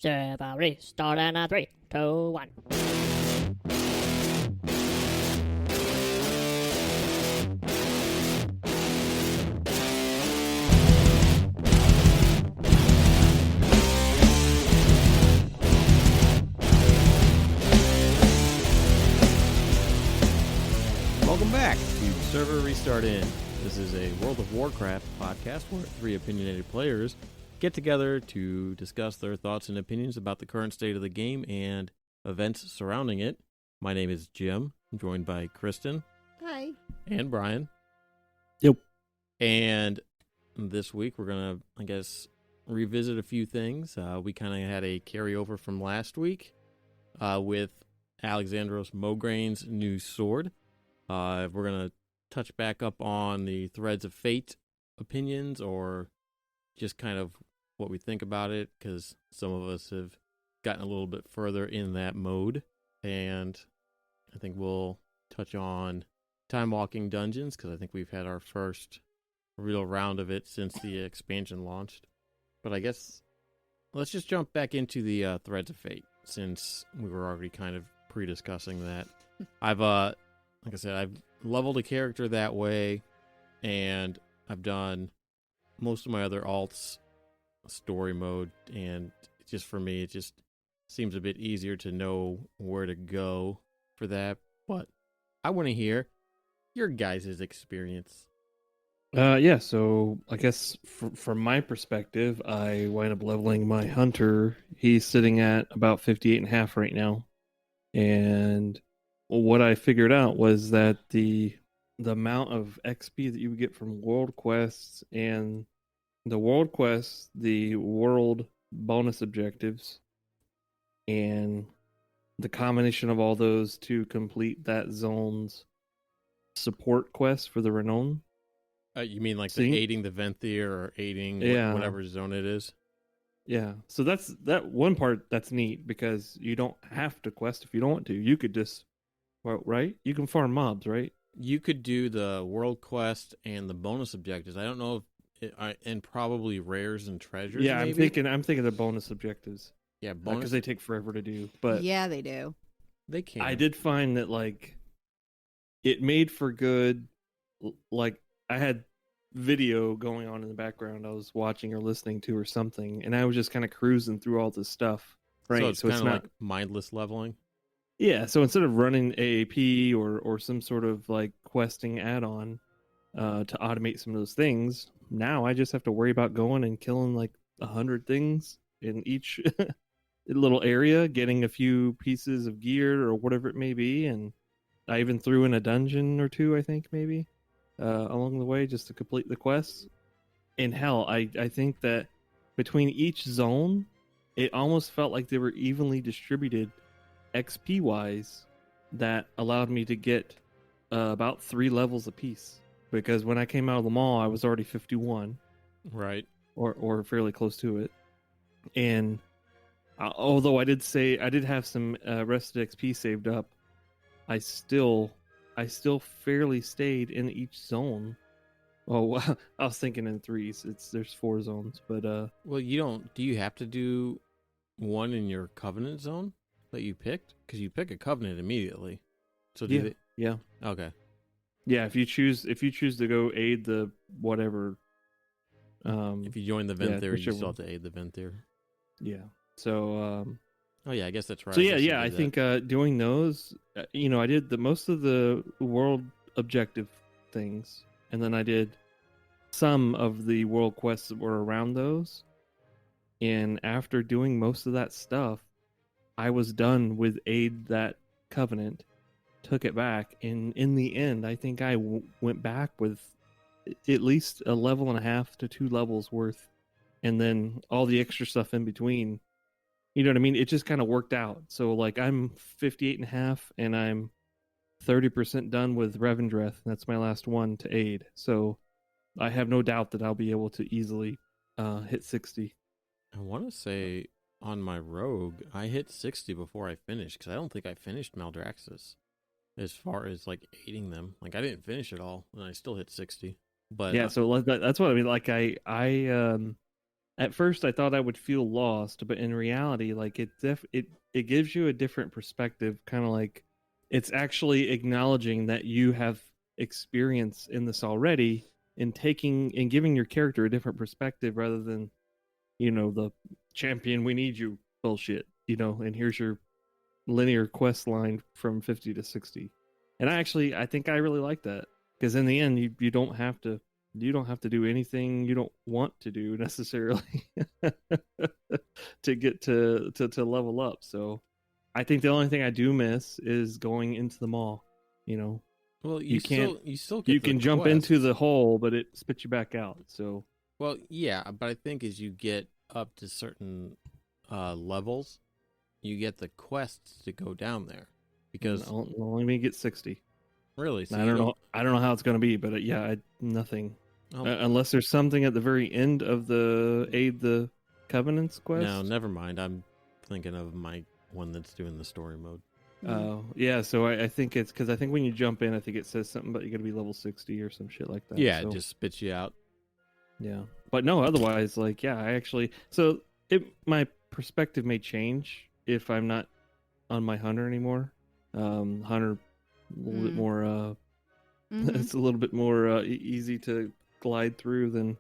server restart in a 3, 2, 1. Welcome back to Server Restart In. This is a World of Warcraft podcast where three opinionated players get together to discuss their thoughts and opinions about the current state of the game and events surrounding it. My name is Jim. I'm joined by Kristen. Hi. And Brian. Yep. And this week we're going to, I guess, revisit a few things. We kind of had a carryover from last week with Alexandros Mograine's new sword. We're going to touch back up on the Threads of Fate opinions or just kind of what we think about it, because some of us have gotten a little bit further in that mode. And I think we'll touch on Time Walking Dungeons, because I think we've had our first real round of it since the expansion launched. But I guess let's just jump back into the Threads of Fate, since we were already kind of pre-discussing that. Like I said, I've leveled a character that way, and I've done most of my other alts story mode, and just for me, it just seems a bit easier to know where to go for that. But I want to hear your guys' experience. Yeah, so I guess from my perspective, I wind up leveling my hunter. He's sitting at about 58.5 right now. And what I figured out was that the amount of XP that you would get from world quests and the world quests, the world bonus objectives, and the combination of all those to complete that zone's support quest for the Renown. You mean like the aiding the Venthyr or aiding whatever zone it is? Yeah, so that one part that's neat, because you don't have to quest if you don't want to. You could just, well, right? You can farm mobs, right? You could do the world quest and the bonus objectives. I don't know if and probably rares and treasures. Yeah, maybe? I'm thinking the bonus objectives. Yeah, bonus, because they take forever to do. But yeah, they do. They can. I did find that like it made for good. Like I had video going on in the background I was watching or listening to or something, and I was just kind of cruising through all this stuff. Right, so it's kind of like mindless leveling. Yeah, so instead of running AAP or some sort of like questing add-on to automate some of those things, now I just have to worry about going and killing like 100 things in each little area, getting a few pieces of gear or whatever it may be, and I even threw in a dungeon or two, I think maybe, along the way just to complete the quests. And hell, I think that between each zone, it almost felt like they were evenly distributed XP wise, that allowed me to get about 3 levels apiece, because when I came out of the mall I was already 51, right, or fairly close to it. And although I did have some rested XP saved up, I still fairly stayed in each zone. Oh, I was thinking in 3s. There's 4 zones, but well, do you have to do one in your Covenant zone that you picked? Because you pick a Covenant immediately. So yeah. Okay. Yeah, if you choose to go aid the whatever. If you join the Venthyr, you still one. have to aid the Venthyr. Yeah. So. Oh yeah, I guess that's right. So yeah. I think doing those, I did most of the world objective things, and then I did some of the world quests that were around those. And after doing most of that stuff, I was done with aid that Covenant, took it back, and in the end, I think I went back with at least a level and a half to 2 levels worth, and then all the extra stuff in between. You know what I mean? It just kind of worked out. So like I'm 58.5, and I'm 30% done with Revendreth. That's my last one to aid. So I have no doubt that I'll be able to easily hit 60. I want to say on my rogue, I hit 60 before I finished, because I don't think I finished Maldraxxus as far as like aiding them. Like I didn't finish it all, and I still hit 60. But yeah, so that's what I mean. Like I at first I thought I would feel lost, but in reality, like it gives you a different perspective, kind of like it's actually acknowledging that you have experience in this already and taking and giving your character a different perspective rather than, the champion, we need you bullshit, and here's your linear quest line from 50 to 60. And I think I really like that, because in the end you don't have to do anything you don't want to do necessarily to get to level up. So I think the only thing I do miss is going into the mall. Well, you can't. You still get You the can jump into quests. the hole, but it spits you back out. So Well, yeah, but I think as you get up to certain levels, you get the quests to go down there. Because I'll only get 60. really, so I don't know. I don't know how it's going to be, but nothing. Unless there's something at the very end of the aid the covenants quest. No, never mind. I'm thinking of my one that's doing the story mode. Yeah. So I think it's because I think when you jump in, I think it says something about you got to be level 60 or some shit like that. Yeah, so, it just spits you out. Yeah, but no. Otherwise, like, yeah, I actually. So my perspective may change if I'm not on my hunter anymore. Hunter, a little bit more. It's a little bit more easy to glide through than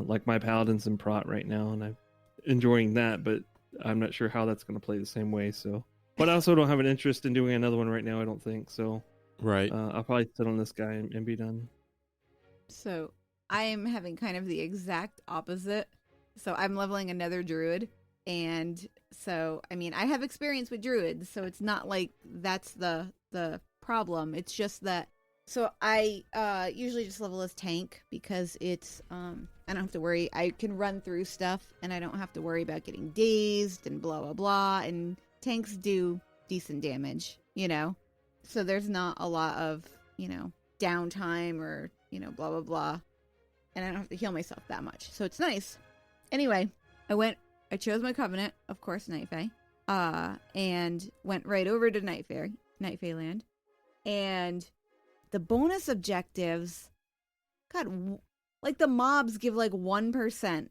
like my paladins and prot right now, and I'm enjoying that, but I'm not sure how that's going to play the same way. So, but I also don't have an interest in doing another one right now. I don't think so. Right. I'll probably sit on this guy and be done. So I am having kind of the exact opposite. So I'm leveling another druid, and so I mean I have experience with druids, so it's not like that's the problem. It's just that. So I usually just level as tank because it's I don't have to worry. I can run through stuff and I don't have to worry about getting dazed and blah blah blah. And tanks do decent damage, So there's not a lot of downtime or blah blah blah. And I don't have to heal myself that much, so it's nice. Anyway, I chose my covenant, of course, Night Fae, and went right over to Night Fae land, and the bonus objectives, God, like the mobs give like 1%.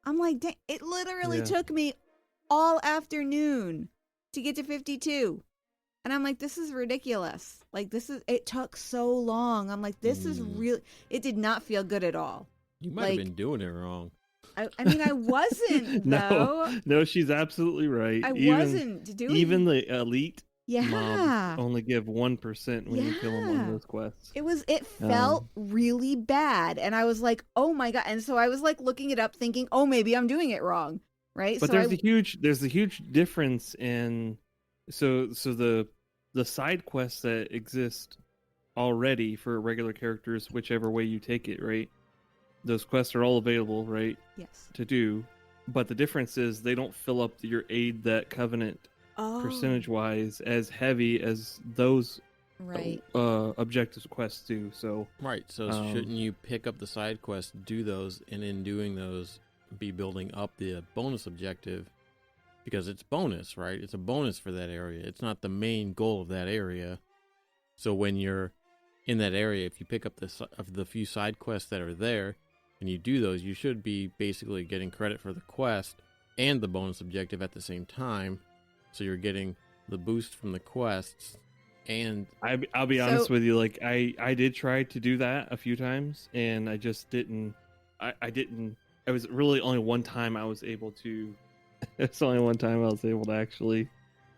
I'm like, dang, it literally took me all afternoon to get to 52. And I'm like, this is ridiculous. Like, it took so long. I'm like, this is real. It did not feel good at all. You might have been doing it wrong. I mean, I wasn't, though. No, she's absolutely right. I wasn't doing even the elite Yeah. mobs only give 1% when you kill them on those quests. It felt really bad, and I was like, oh my god. And so I was like looking it up thinking, oh, maybe I'm doing it wrong, right? But so there's a huge difference in so the side quests that exist already for regular characters, whichever way you take it, right? Those quests are all available, right? Yes. To do, but the difference is they don't fill up your aid that covenant percentage wise as heavy as those objective quests do. So right. So shouldn't you pick up the side quests, do those, and in doing those, be building up the bonus objective? Because it's bonus, right? It's a bonus for that area. It's not the main goal of that area. So when you're in that area, if you pick up the few side quests that are there and you do those, you should be basically getting credit for the quest and the bonus objective at the same time. So you're getting the boost from the quests. And I'll be honest with you, like I did try to do that a few times and I just didn't. I didn't. It was really only one time I was able to. It's only one time I was able to actually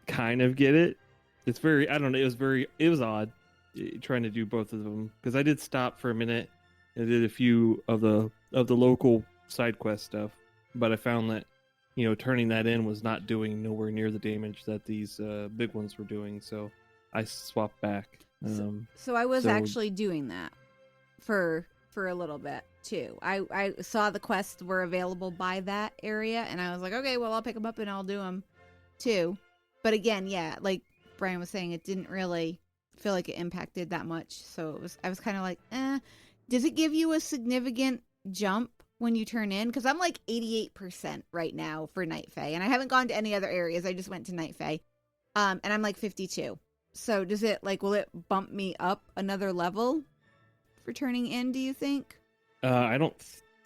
kind of get it. It's very, I don't know, it was odd trying to do both of them because I did stop for a minute and did a few of the local side quest stuff, but I found that turning that in was not doing nowhere near the damage that these big ones were doing, so I swapped back. So I was actually doing that for a little bit too. I saw the quests were available by that area and I was like, okay, well, I'll pick them up and I'll do them too. But again, yeah, like Brian was saying, it didn't really feel like it impacted that much. So I was kind of like, does it give you a significant jump when you turn in? Because I'm like 88% right now for Night Fae, and I haven't gone to any other areas. I just went to Night Fae, and I'm like 52. So does it will it bump me up another level for turning in? Do you think? I don't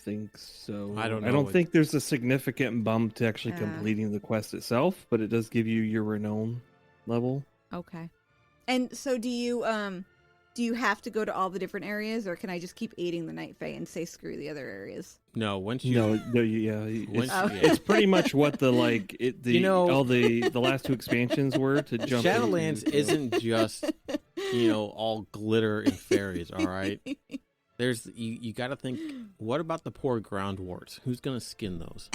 think so. I don't I know don't what- think there's a significant bump to actually Yeah. completing the quest itself, but it does give you your renown level. Okay. And so do you have to go to all the different areas, or can I just keep aiding the Night Fae and say screw the other areas? No, once you No, yeah, Once- Oh. yeah. it's pretty much what the You know- all the last two expansions were to jump. Shadowlands into, so. isn't just all glitter and fairies. All right, there's you got to think. What about the poor ground warts? Who's gonna skin those?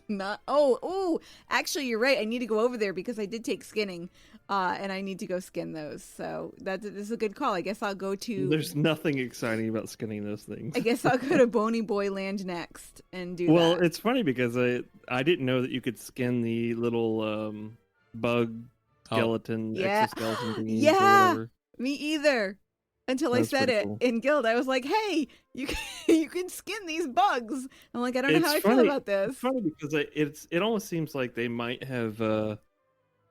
Not. Oh. Actually, you're right. I need to go over there because I did take skinning, and I need to go skin those. So this is a good call. I guess I'll go to. There's nothing exciting about skinning those things. I guess I'll go to Bony Boy Land next and do Well, that. it's funny because I didn't know that you could skin the little bug skeleton Yeah. exoskeleton thingies Yeah. or whatever. Me either. Until I That's said pretty it cool. in guild, I was like, "Hey, you can skin these bugs." I'm like, I don't know It's how I feel funny- about this. It's funny because it almost seems like they might have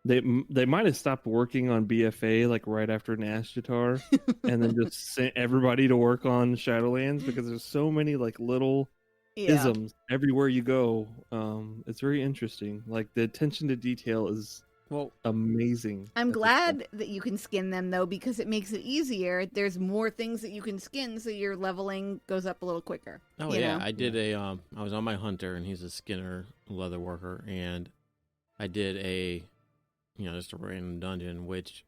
they might have stopped working on BFA like right after Nashtar, and then just sent everybody to work on Shadowlands because there's so many like little Yeah. isms everywhere you go. It's very interesting. Like the attention to detail is Well, amazing. I'm at this glad point. that you can skin them though, because it makes it easier. There's more things that you can skin, so your leveling goes up a little quicker. oh you yeah, know? I did I was on my hunter, and he's a skinner leather worker, and I did a just a random dungeon, which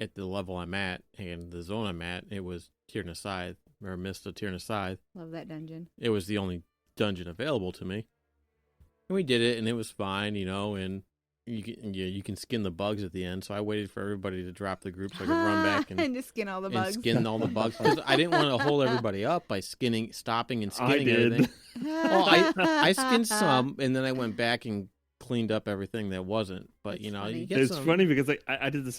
at the level I'm at and the zone I'm at, it was Tirion Scythe, or Mist of Tirion Scythe. Love that dungeon. It was the only dungeon available to me, and we did it, and it was fine, and you can skin the bugs at the end. So I waited for everybody to drop the group so I could run back and just skin all the and bugs. skin all the bugs, because I didn't want to hold everybody up by stopping and I skinning did. everything. Well, I skinned some, and then I went back and cleaned up everything that wasn't. But That's funny. you get It's some. funny because I did the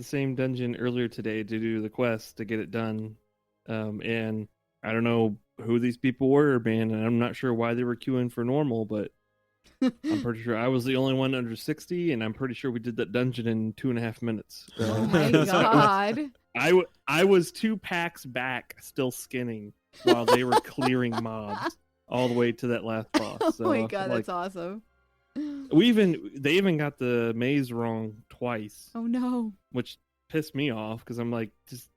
same dungeon earlier today to do the quest to get it done, and I don't know who these people were, man, and I'm not sure why they were queuing for normal, but I'm pretty sure I was the only one under 60, and I'm pretty sure we did that dungeon in 2.5 minutes. Oh my So god. I was 2 packs back, still skinning while they were clearing mobs all the way to that last boss. Oh So, my god, like, that's awesome. they even got the maze wrong twice, Oh no. which pissed me off because I'm like, just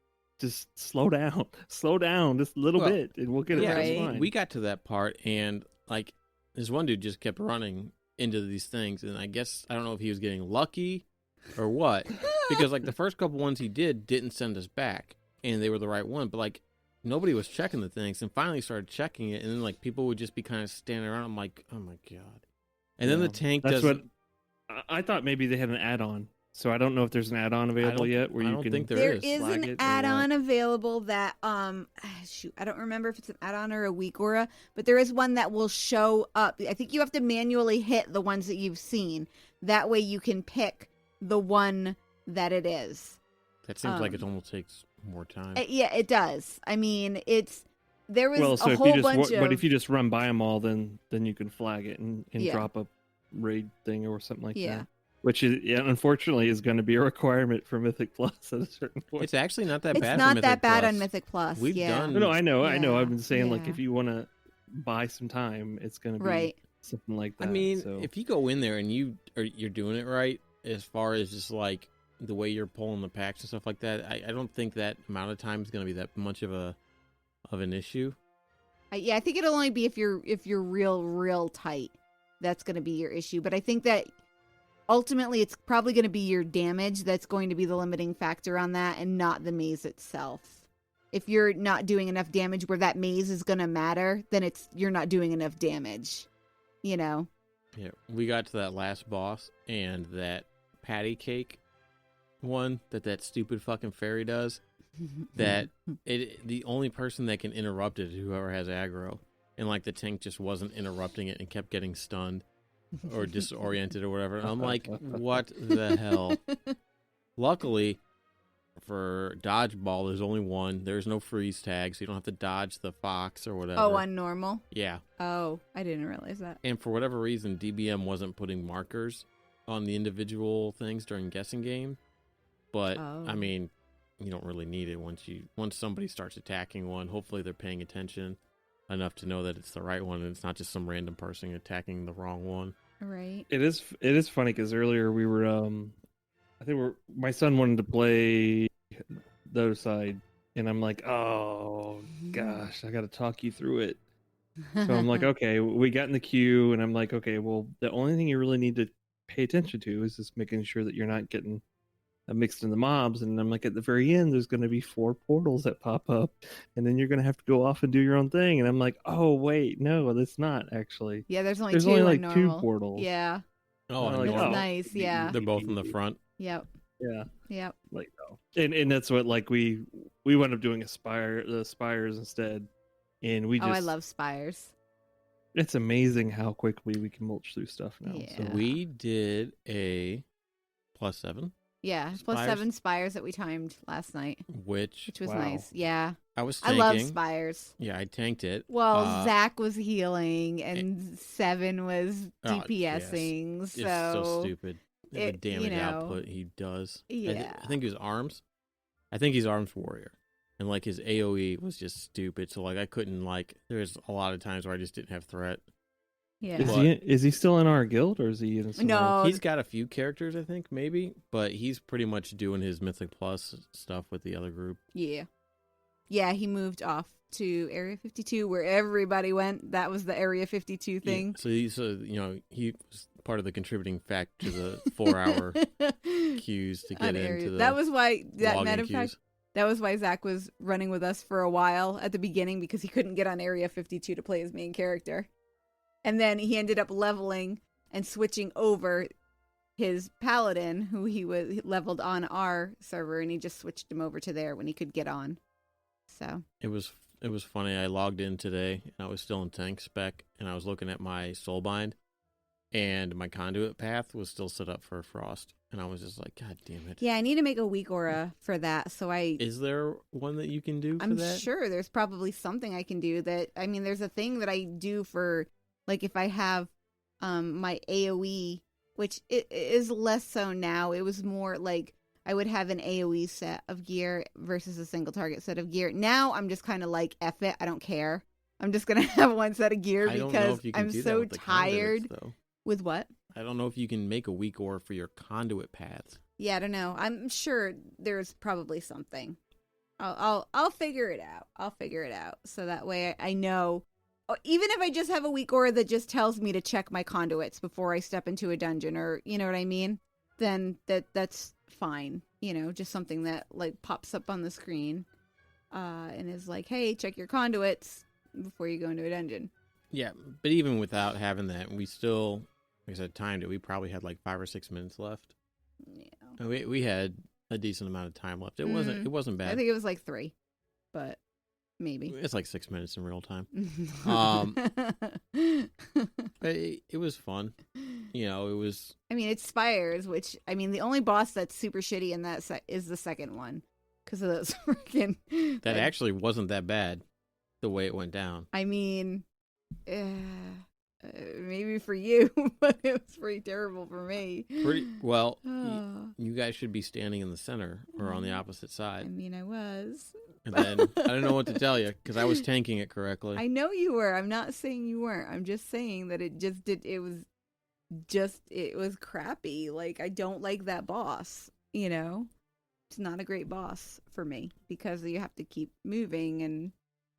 slow down just a little Well, bit, and we'll get it Yeah, Right. just fine. we got to that part, and like this one dude just kept running into these things, and I guess I don't know if he was getting lucky or what, because like the first couple ones he didn't send us back, and they were the right one, but like nobody was checking the things, and finally started checking it, and then like people would just be kind of standing around. I'm like, oh my god. And then the Yeah. tank That's does. what I thought. Maybe they had an add-on, so I don't know if there's an add-on available yet where I you don't can think there There is. is flag an it or what. add-on available that shoot, I don't remember if it's an add-on or a week aura, but there is one that will show up. I think you have to manually hit the ones that you've seen. That way you can pick the one that it is. That seems like it almost takes more time. Yeah, it does. I mean, there was well, so a if whole you just bunch of but if you just run by them all, then you can flag it and Yeah. drop a raid thing or something like Yeah. that. Which is unfortunately is going to be a requirement for Mythic Plus at a certain point. It's actually not that it's bad. not for that Mythic bad Plus. on Mythic Plus. We've yeah. done- No, I know. Yeah, I've been saying like yeah. if you want to buy some time, it's going to be Right. something like I that. mean, so. if you go in there and you're doing it right, as far as just like the way you're pulling the packs and stuff like that, I don't think that amount of time is going to be that much of an issue. Yeah, I think it'll only be if you're real tight. That's going to be your issue. But I think that ultimately it's probably going to be your damage that's going to be the limiting factor on that, and not the maze itself. If you're not doing enough damage where that maze is going to matter, then you're not doing enough damage. You know? Yeah, we got to that last boss, and that patty cake one that stupid fucking fairy does. That the only person that can interrupt it is whoever has aggro, and like the tank just wasn't interrupting it and kept getting stunned or disoriented or whatever. And I'm like, what the hell? Luckily for dodgeball, there's only one. There's no freeze tag, so you don't have to dodge the fox or whatever. Oh, on normal? Yeah. Oh, I didn't realize that. And for whatever reason, DBM wasn't putting markers on the individual things during guessing game. But Oh. I mean, you don't really need it once somebody starts attacking one. Hopefully they're paying attention. enough to know that it's the right one and it's not just some random person attacking the wrong one. Right. It is funny because earlier we were my son wanted to play the other side, and I'm like, oh gosh, I got to talk you through it. So I'm like, okay, we got in the queue, and I'm like, okay, well, the only thing you really need to pay attention to is just making sure that you're not getting mixed in the mobs. And I'm like, at the very end, there's going to be 4 portals that pop up, and then you're going to have to go off and do your own thing. And I'm like, oh wait, no, that's not actually. Yeah, there's only There's two only on like normal. 2 portals. Yeah. Oh, I'm and like, It's normal? nice, yeah. They're both in the front. Yep. Yeah. Yep. Like no. And that's what like we wound up doing the spires instead, and we just I love spires. It's amazing how quickly we can mulch through stuff now. Yeah. So We did a +7, Yeah, Spires? +7 spires that we timed last night, which which was Wow. nice. Yeah. I was I tanking. love spires. Yeah, I tanked it. Well, Zach was healing and 7 was Oh, DPSing, It's so stupid. The it- damage you know, output he does. yeah. I think his arms. I think he's arms warrior. And like his AoE was just stupid. So like I couldn't like there's a lot of times where I just didn't have threat. Yeah. is he still in our guild, or is he in some No. He's got a few characters, I think, maybe, but he's pretty much doing his Mythic Plus stuff with the other group. Yeah. Yeah, he moved off to Area 52 where everybody went. That was the Area 52 thing. Yeah. So he was part of the contributing fact to the 4-hour queues to get On Area- into the That was why login matter of fact, queues. that was why Zach was running with us for a while at the beginning, because he couldn't get on Area 52 to play his main character. And then he ended up leveling and switching over his paladin, who he leveled on our server, and he just switched him over to there when he could get on. So It was funny. I logged in today and I was still in tank spec and I was looking at my soulbind and my conduit path was still set up for frost and I was just like, God damn it. yeah, I need to make a weak aura for that. So Is there one that you can do for I'm that? sure there's probably something I can do that. I mean, there's a thing that I do for, like, if I have my AoE, which it is less so now. It was more like I would have an AoE set of gear versus a single target set of gear. Now I'm just kind of like, F it, I don't care. I'm just going to have one set of gear I don't know because if you can I'm do that so with the tired. conduits, though. With what? I don't know if you can make a weak ore for your conduit paths. Yeah, I don't know. I'm sure there's probably something. I'll figure it out. I'll figure it out. So that way I know. Even if I just have a weak aura that just tells me to check my conduits before I step into a dungeon, or you know what I mean, then that's fine. You know, just something that like pops up on the screen, and is like, hey, check your conduits before you go into a dungeon. Yeah, but even without having that, we still, like I said, timed it. We probably had like 5 or 6 minutes left. Yeah, And we had a decent amount of time left. It wasn't bad. I think it was like 3, but maybe It's like 6 minutes in real time. I It was fun. You know, it was. mean, it's Spires, which I mean, the only boss that's super shitty in that is the second one because of those freaking. That actually wasn't that bad, the way it went down. I mean, maybe for you, but it was pretty terrible for me. Pretty well. Oh. You guys should be standing in the center or on the opposite I side. mean, I was. And then I don't know what to tell you because I was tanking it correctly. I know you were. I'm not saying you weren't. I'm just saying that it just did. It was crappy. Like, I don't like that boss. You know, it's not a great boss for me because you have to keep moving and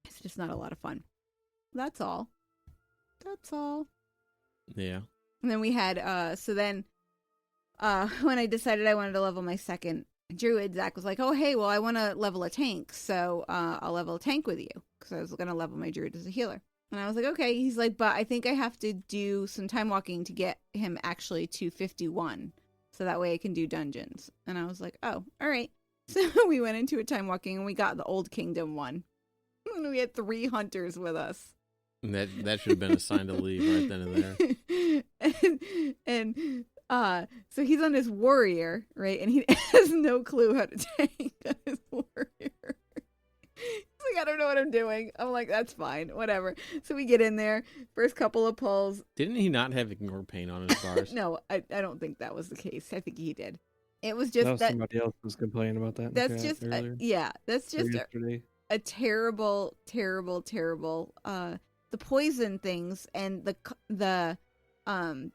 it's just not a lot of fun. That's all. That's all. Yeah. And then we had, when I decided I wanted to level my second druid, Zach was like, oh, hey, well, I want to level a tank, so I'll level a tank with you, because I was going to level my druid as a healer. And I was like, okay. He's like, but I think I have to do some time walking to get him actually to 51, so that way I can do dungeons. And I was like, oh, all right. So we went into a time walking, and we got the Old Kingdom one. And we had 3 hunters with us. And that should have been a sign to leave right then and there. and so he's on his warrior, right? And he has no clue how to tank on his warrior. He's like, I don't know what I'm doing. I'm like, that's fine, whatever. So we get in there, first couple of pulls. Didn't he not have ignore pain on his bars? No, I don't think that was the case. I think he did. It was that just was that. somebody else was complaining about that. in the That's chat just earlier, yeah. That's or just yesterday. a terrible, terrible, terrible. The poison things and the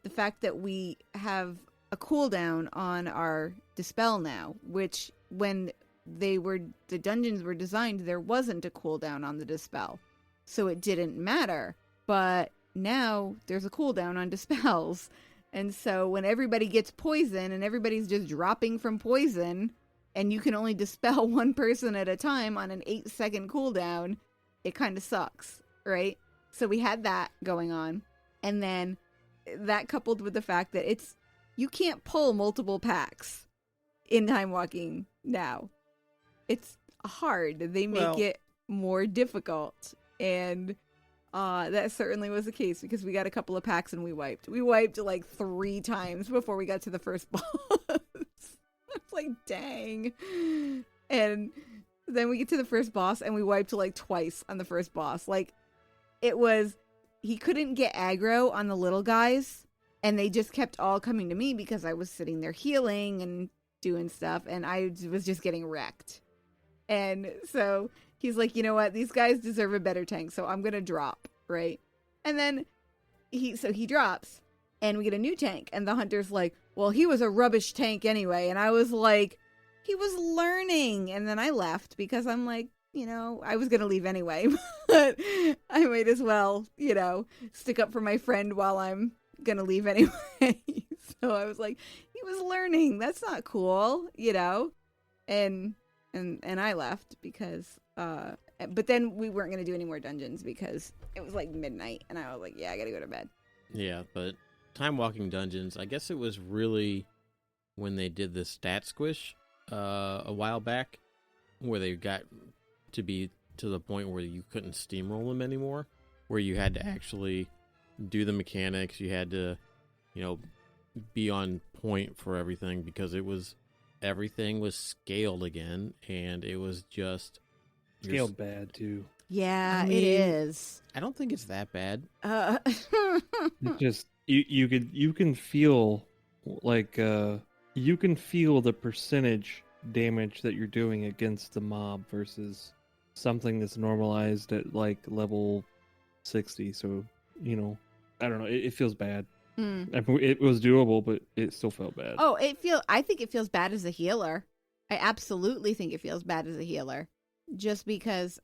fact that we have a cooldown on our dispel now, which when the dungeons were designed, there wasn't a cooldown on the dispel, so it didn't matter. But now there's a cooldown on dispels, and so when everybody gets poison and everybody's just dropping from poison, and you can only dispel one person at a time on an 8-second cooldown, it kind of sucks, right? So we had that going on, and then that coupled with the fact that you can't pull multiple packs in time walking now. It's hard. They make it more difficult, and that certainly was the case because we got a couple of packs and we wiped. We wiped like 3 times before we got to the first boss. It's like, dang. And then we get to the first boss and we wiped like twice on the first boss. Like, he couldn't get aggro on the little guys, and they just kept all coming to me because I was sitting there healing and doing stuff, and I was just getting wrecked. And so he's like, you know what? These guys deserve a better tank, so I'm going to drop, right? And then he drops, and we get a new tank, and the hunter's like, well, he was a rubbish tank anyway. And I was like, he was learning. And then I left because I'm like, I was going to leave anyway, but I might as well, stick up for my friend while I'm going to leave anyway. So I was like, he was learning. That's not cool, and I left because, but then we weren't going to do any more dungeons because it was like midnight and I was like, yeah, I got to go to bed. Yeah, but time walking dungeons, I guess it was really when they did the stat squish a while back where they got to be to the point where you couldn't steamroll them anymore, where you had to actually do the mechanics. You had to, be on point for everything because everything was scaled again, and it was just Scaled bad too. Yeah, I mean, it is. I don't think it's that bad. It just you can feel like you can feel the percentage damage that you're doing against the mob versus something that's normalized at like level 60. So I don't know. It feels bad. I mean, it was doable, but it still felt bad. Oh, I think it feels bad as a healer. I absolutely think it feels bad as a healer. Just because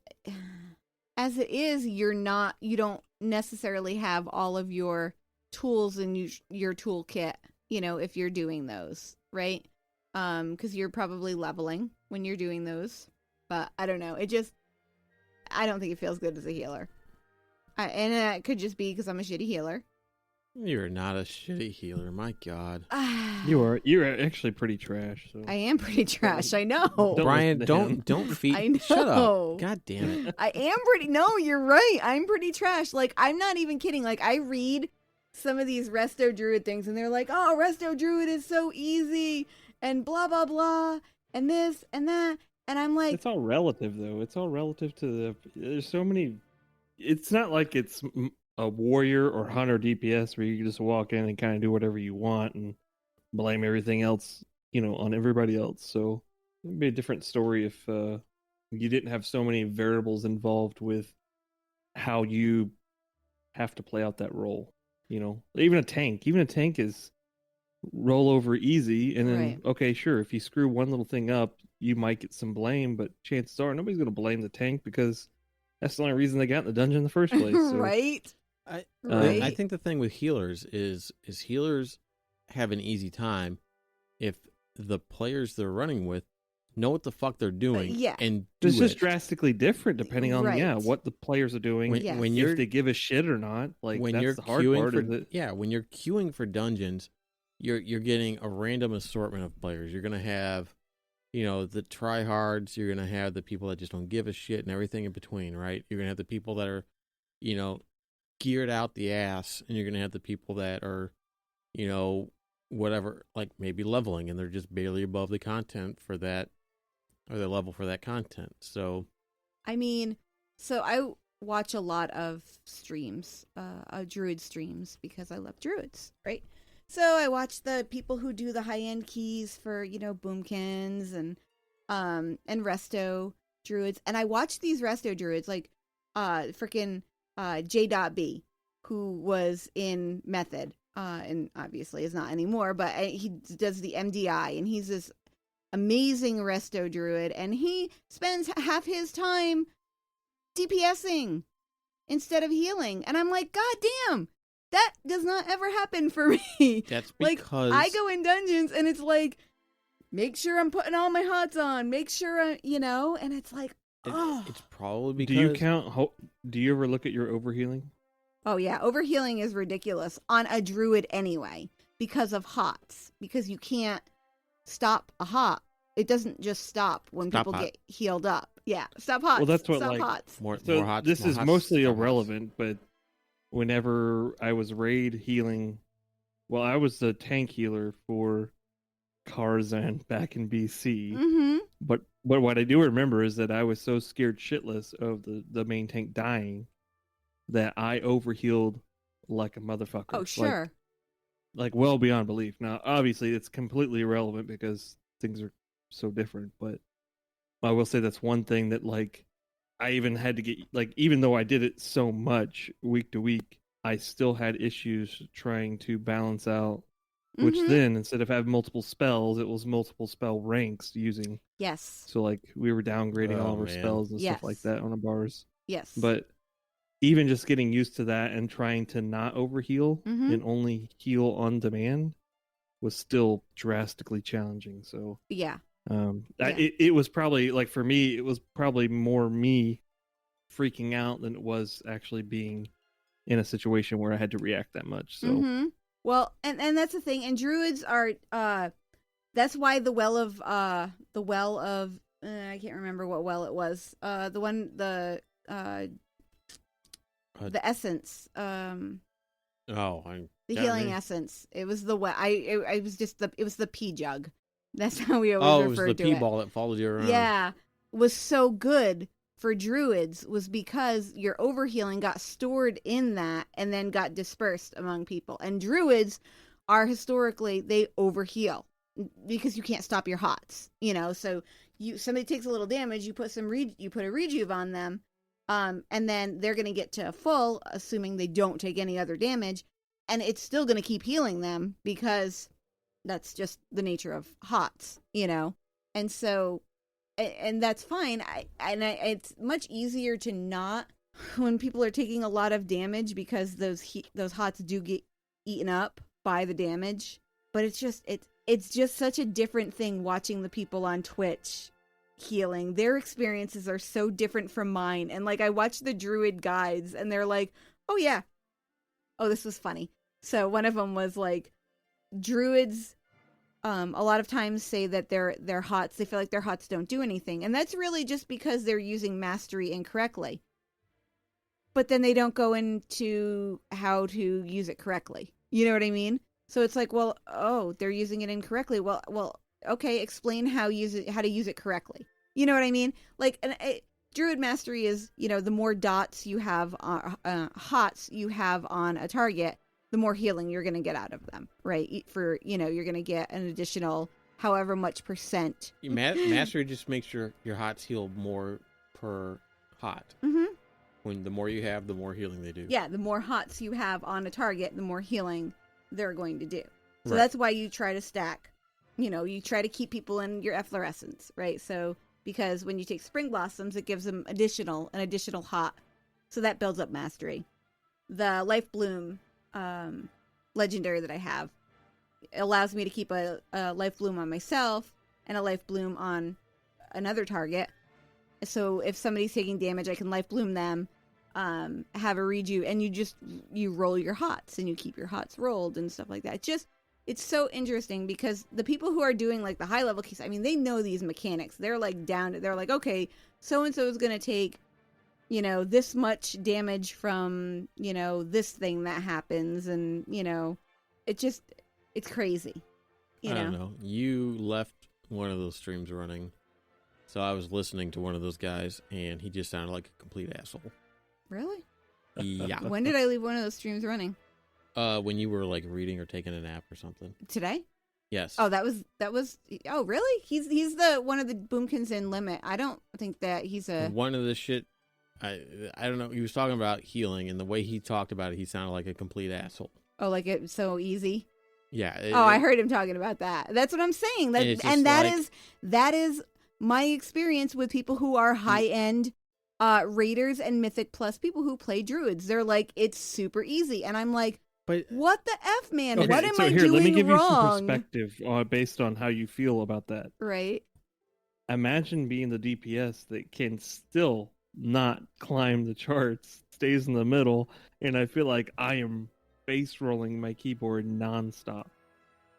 as it is, you don't necessarily have all of your tools in your toolkit, if you're doing those, right? Because you're probably leveling when you're doing those. But I don't know. I don't think it feels good as a healer. And it could just be because I'm a shitty healer. You're not a shitty healer, my God. You're actually pretty trash. So. I am pretty trash. I know. Brian, don't feed. I know. Shut up. God damn it. I am pretty. No, you're right. I'm pretty trash. Like, I'm not even kidding. Like, I read some of these Resto Druid things, and they're like, "Oh, Resto Druid is so easy," and blah blah blah, and this and that, and I'm like, it's all relative, though. It's all relative to there's so many. It's not like it's a warrior or hunter DPS where you can just walk in and kind of do whatever you want and blame everything else, on everybody else. So it'd be a different story if you didn't have so many variables involved with how you have to play out that role. Even a tank is roll over easy, and then Right. Okay, sure, if you screw one little thing up, you might get some blame, but chances are nobody's going to blame the tank because that's the only reason they got in the dungeon in the first place. So. right? I Right. think the thing with healers is healers have an easy time if the players they're running with know what the fuck they're doing. Yeah. And do It's just it. drastically different depending on Right. what the players are doing. When, Yes. when If you're they give a shit or not, like when that's you're the hard queuing part for of it. when you're queuing for dungeons, you're getting a random assortment of players. You're gonna have, the tryhards. You're gonna have the people that just don't give a shit and everything in between, right? You're gonna have the people that are, geared out the ass, and you're gonna have the people that are, whatever, like maybe leveling, and they're just barely above the content for that, or the level for that content. So, I mean, so I watch a lot of streams, druid streams, because I love druids, right? So I watch the people who do the high-end keys for, boomkins and resto, druids, and I watched these resto druids like freaking J.B, who was in Method, and obviously is not anymore, but he does the MDI, and he's this amazing resto druid, and he spends half his time DPSing instead of healing, and I'm like, God damn, that does not ever happen for me. That's like because I go in dungeons and it's like, make sure I'm putting all my hots on, make sure and it's like, it's probably because. Do you count? Do you ever look at your overhealing? Oh yeah, overhealing is ridiculous on a druid anyway because of hots, because you can't stop a hot. It doesn't just stop when people get healed up. Yeah, stop hots. Well, that's what stop like hots. More hots. This more is hots, mostly stop hots. irrelevant, but whenever I was raid healing, well, I was the tank healer for Karzan back in BC. Mm-hmm. But what I do remember is that I was so scared shitless of the main tank dying that I overhealed like a motherfucker. Oh sure. Like well beyond belief. Now, obviously, it's completely irrelevant because things are so different. But I will say that's one thing that like I even had to get like even though I did it so much week to week, I still had issues trying to balance out. Which then, instead of having multiple spells, it was multiple spell ranks using. Yes. So, like, we were downgrading all of our spells and stuff like that on our bars. Yes. But even just getting used to that and trying to not overheal and only heal on demand was still drastically challenging. So, yeah. It was probably, like, for me, it was probably more me freaking out than it was actually being in a situation where I had to react that much. So. Well, and that's the thing, and druids are that's why the well of I can't remember what well it was. The essence. The healing essence. It was the well. It was just it was the pea jug. That's how we always referred to it. Oh, it was the pea ball that followed you around. Yeah, was so good for druids was because your overhealing got stored in that and then got dispersed among people. And druids are historically, they overheal because you can't stop your hots, so somebody takes a little damage, you put a rejuve on them, and then they're going to get to full, assuming they don't take any other damage, and it's still going to keep healing them because that's just the nature of hots, and so. And that's fine. It's much easier to not when people are taking a lot of damage because those hots do get eaten up by the damage. But it's just such a different thing watching the people on Twitch healing. Their experiences are so different from mine. And like I watch the druid guides and they're like, oh yeah, oh this was funny. So one of them was like, druids. A lot of times say that their hots, they feel like their hots don't do anything. And that's really just because they're using mastery incorrectly. But then they don't go into how to use it correctly. You know what I mean? So it's like, well, they're using it incorrectly. Well, okay, explain how to use it correctly. You know what I mean? Like, druid mastery is, the more dots you have, hots you have on a target, the more healing you're going to get out of them, right? You're going to get an additional however much percent. Mastery just makes sure your hots heal more per hot. Mm-hmm. When the more you have, the more healing they do. Yeah, the more hots you have on a target, the more healing they're going to do. So that's why you try to stack. You try to keep people in your efflorescence, right? So because when you take Spring Blossoms, it gives them an additional hot. So that builds up mastery. The Life Bloom legendary that I have allows me to keep a life bloom on myself and a life bloom on another target. So if somebody's taking damage, I can life bloom them, have a redo, and you roll your hots and you keep your hots rolled and stuff like that. It's so interesting because the people who are doing like the high level case, they know these mechanics. They're like they're like, okay, so and so is going to take this much damage from, this thing that happens. And, it's crazy. I don't know. You left one of those streams running. So I was listening to one of those guys and he just sounded like a complete asshole. Really? Yeah. When did I leave one of those streams running? When you were like reading or taking a nap or something. Today? Yes. Oh, that was. Oh, really? He's the one of the boomkins in Limit. I don't think that he's a. One of the shit. I don't know. He was talking about healing, and the way he talked about it, he sounded like a complete asshole. Oh, like it's so easy. Yeah. I heard him talking about that. That's what I'm saying. And That is my experience with people who are high end raiders and Mythic Plus people who play druids. They're like, it's super easy, and I'm like, But what the F, man? Okay, What am so I here, doing let me give wrong? you some perspective based on how you feel about that. Right. Imagine being the DPS that can still not climb the charts, stays in the middle, and I feel like I am face rolling my keyboard nonstop.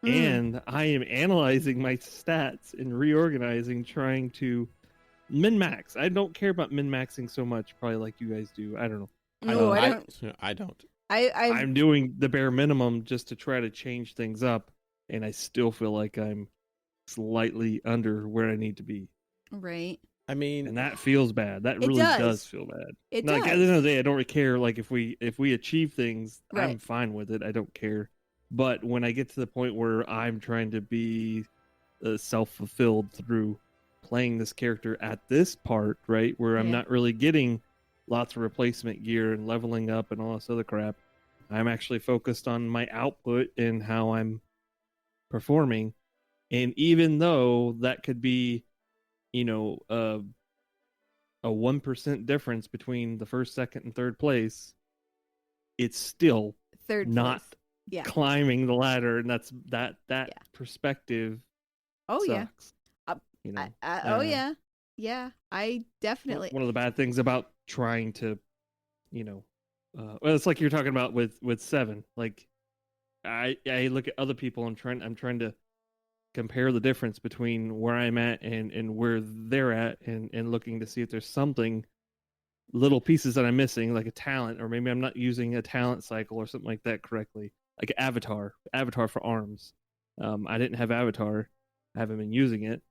And I am analyzing my stats and reorganizing, trying to min-max. I don't care about min-maxing so much, probably like you guys do. I don't know. No, I don't. I'm doing the bare minimum just to try to change things up, and I still feel like I'm slightly under where I need to be. Right. I mean, And that feels bad. That really does feel bad. It Like, does. at the end of the day, I don't really care. Like, if we achieve things, I'm Right. fine with it. I don't care. But when I get to the point where I'm trying to be self-fulfilled through playing this character at this part, right, where I'm Yeah. not really getting lots of replacement gear and leveling up and all this other crap, I'm actually focused on my output and how I'm performing. And even though that could be, you know, a 1% difference between the first, second, and third place, it's still Third not place. Yeah. climbing the ladder, and that's that perspective Oh yeah. sucks. Yeah. I definitely. One of the bad things about trying to, you know, well, it's like you're talking about with 7. Like, I look at other people and I'm trying to compare the difference between where I'm at and where they're at, and looking to see if there's something, little pieces that I'm missing, like a talent, or maybe I'm not using a talent cycle or something like that correctly. Like avatar for arms. I didn't have avatar. I haven't been using it.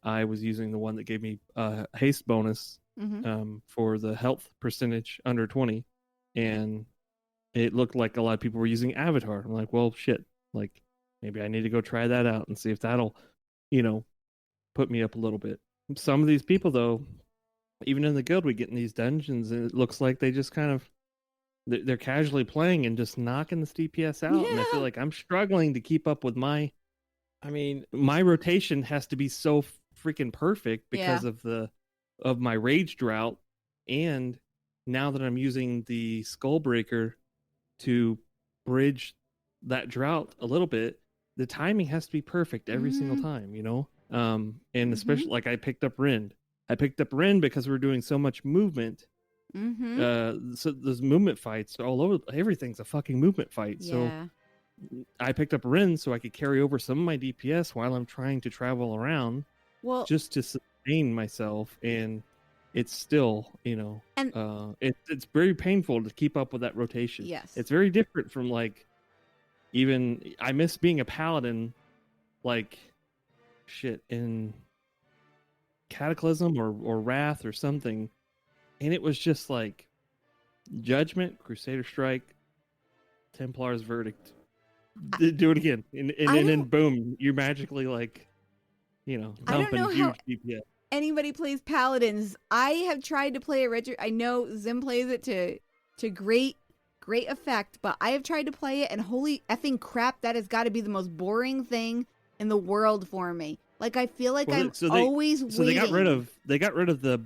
I was using the one that gave me haste bonus for the health percentage under 20, and it looked like a lot of people were using avatar. I'm like, well, shit. Like, maybe I need to go try that out and see if that'll, you know, put me up a little bit. Some of these people, though, even in the guild, we get in these dungeons, and it looks like they just kind of, they're casually playing and just knocking the DPS out. And I feel like I'm struggling to keep up with my rotation has to be so freaking perfect because of my rage drought. And now that I'm using the Skullbreaker to bridge that drought a little bit, the timing has to be perfect every single time, you know? And especially, like, I picked up Rend. Because we were doing so much movement. So those movement fights all over. Everything's a fucking movement fight. Yeah. So I picked up Rend so I could carry over some of my DPS while I'm trying to travel around. Well, just to sustain myself, and it's still, you know, and it's very painful to keep up with that rotation. Yes. It's very different from, like, even I miss being a paladin, like, shit, in Cataclysm or Wrath or something, and it was just like Judgment, Crusader Strike, Templar's Verdict. Do it again, and then boom, you're magically, like, you know, dumping huge DPS. Anybody plays paladins. I have tried to play it. I know Zim plays it to great effect, but I have tried to play it, and holy effing crap, that has got to be the most boring thing in the world for me. Like, I feel like always waiting. So they got rid of the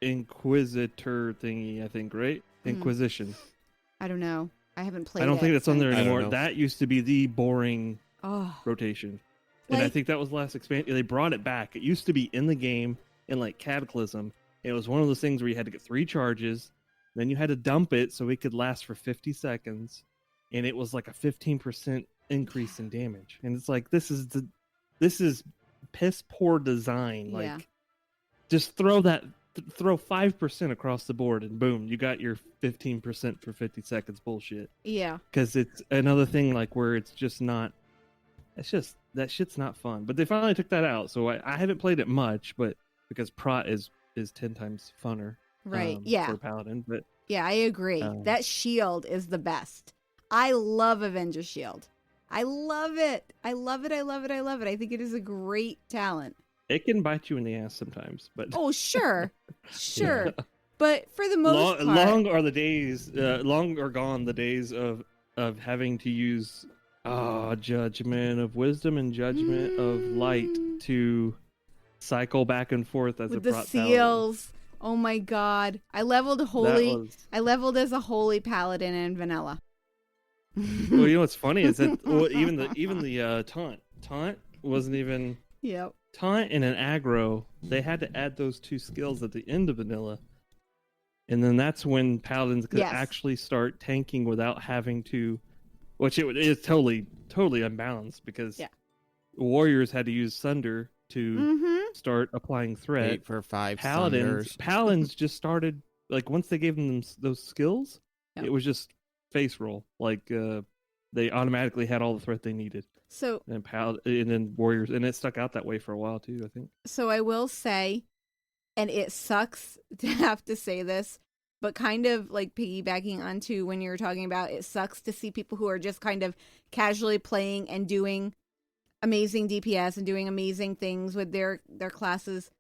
Inquisitor thingy, I think, right? Inquisition. I don't know. I haven't played it. I don't think that's on there anymore. know. That used to be the boring rotation. And I think that was the last expansion. They brought it back. It used to be in the game in, like, Cataclysm. It was one of those things where you had to get 3 charges, then you had to dump it so it could last for 50 seconds, and it was like a 15% increase in damage. And it's like, this is piss poor design. Like, just throw 5% across the board, and boom, you got your 15% for 50 seconds bullshit. Yeah. Because it's another thing, like, where it's just not. It's just, that shit's not fun. But they finally took that out, so I haven't played it much, but because Prot is 10 times funner. Right. For Paladin, but yeah, I agree. That shield is the best. I love Avenger Shield. I love it. I love it. I love it. I love it. I think it is a great talent. It can bite you in the ass sometimes, but Oh, sure. Sure. But for the most part, long are the days. Long are gone the days of having to use judgment of wisdom and judgment of light to cycle back and forth as with a the seals. Oh my god. I leveled I leveled as a holy paladin in vanilla. Well, you know what's funny is that even the taunt wasn't even Yep. taunt and an aggro. They had to add those two skills at the end of vanilla, and then that's when paladins could actually start tanking without having to, which it is totally unbalanced because warriors had to use Sunder to start applying threat. 8 for 5 Paladins just started, like, once they gave them those skills, it was just face roll. Like, they automatically had all the threat they needed. So and then warriors, and it stuck out that way for a while too, I think. So I will say, and it sucks to have to say this, but kind of like piggybacking onto when you were talking about, it sucks to see people who are just kind of casually playing and doing amazing DPS and doing amazing things with their classes.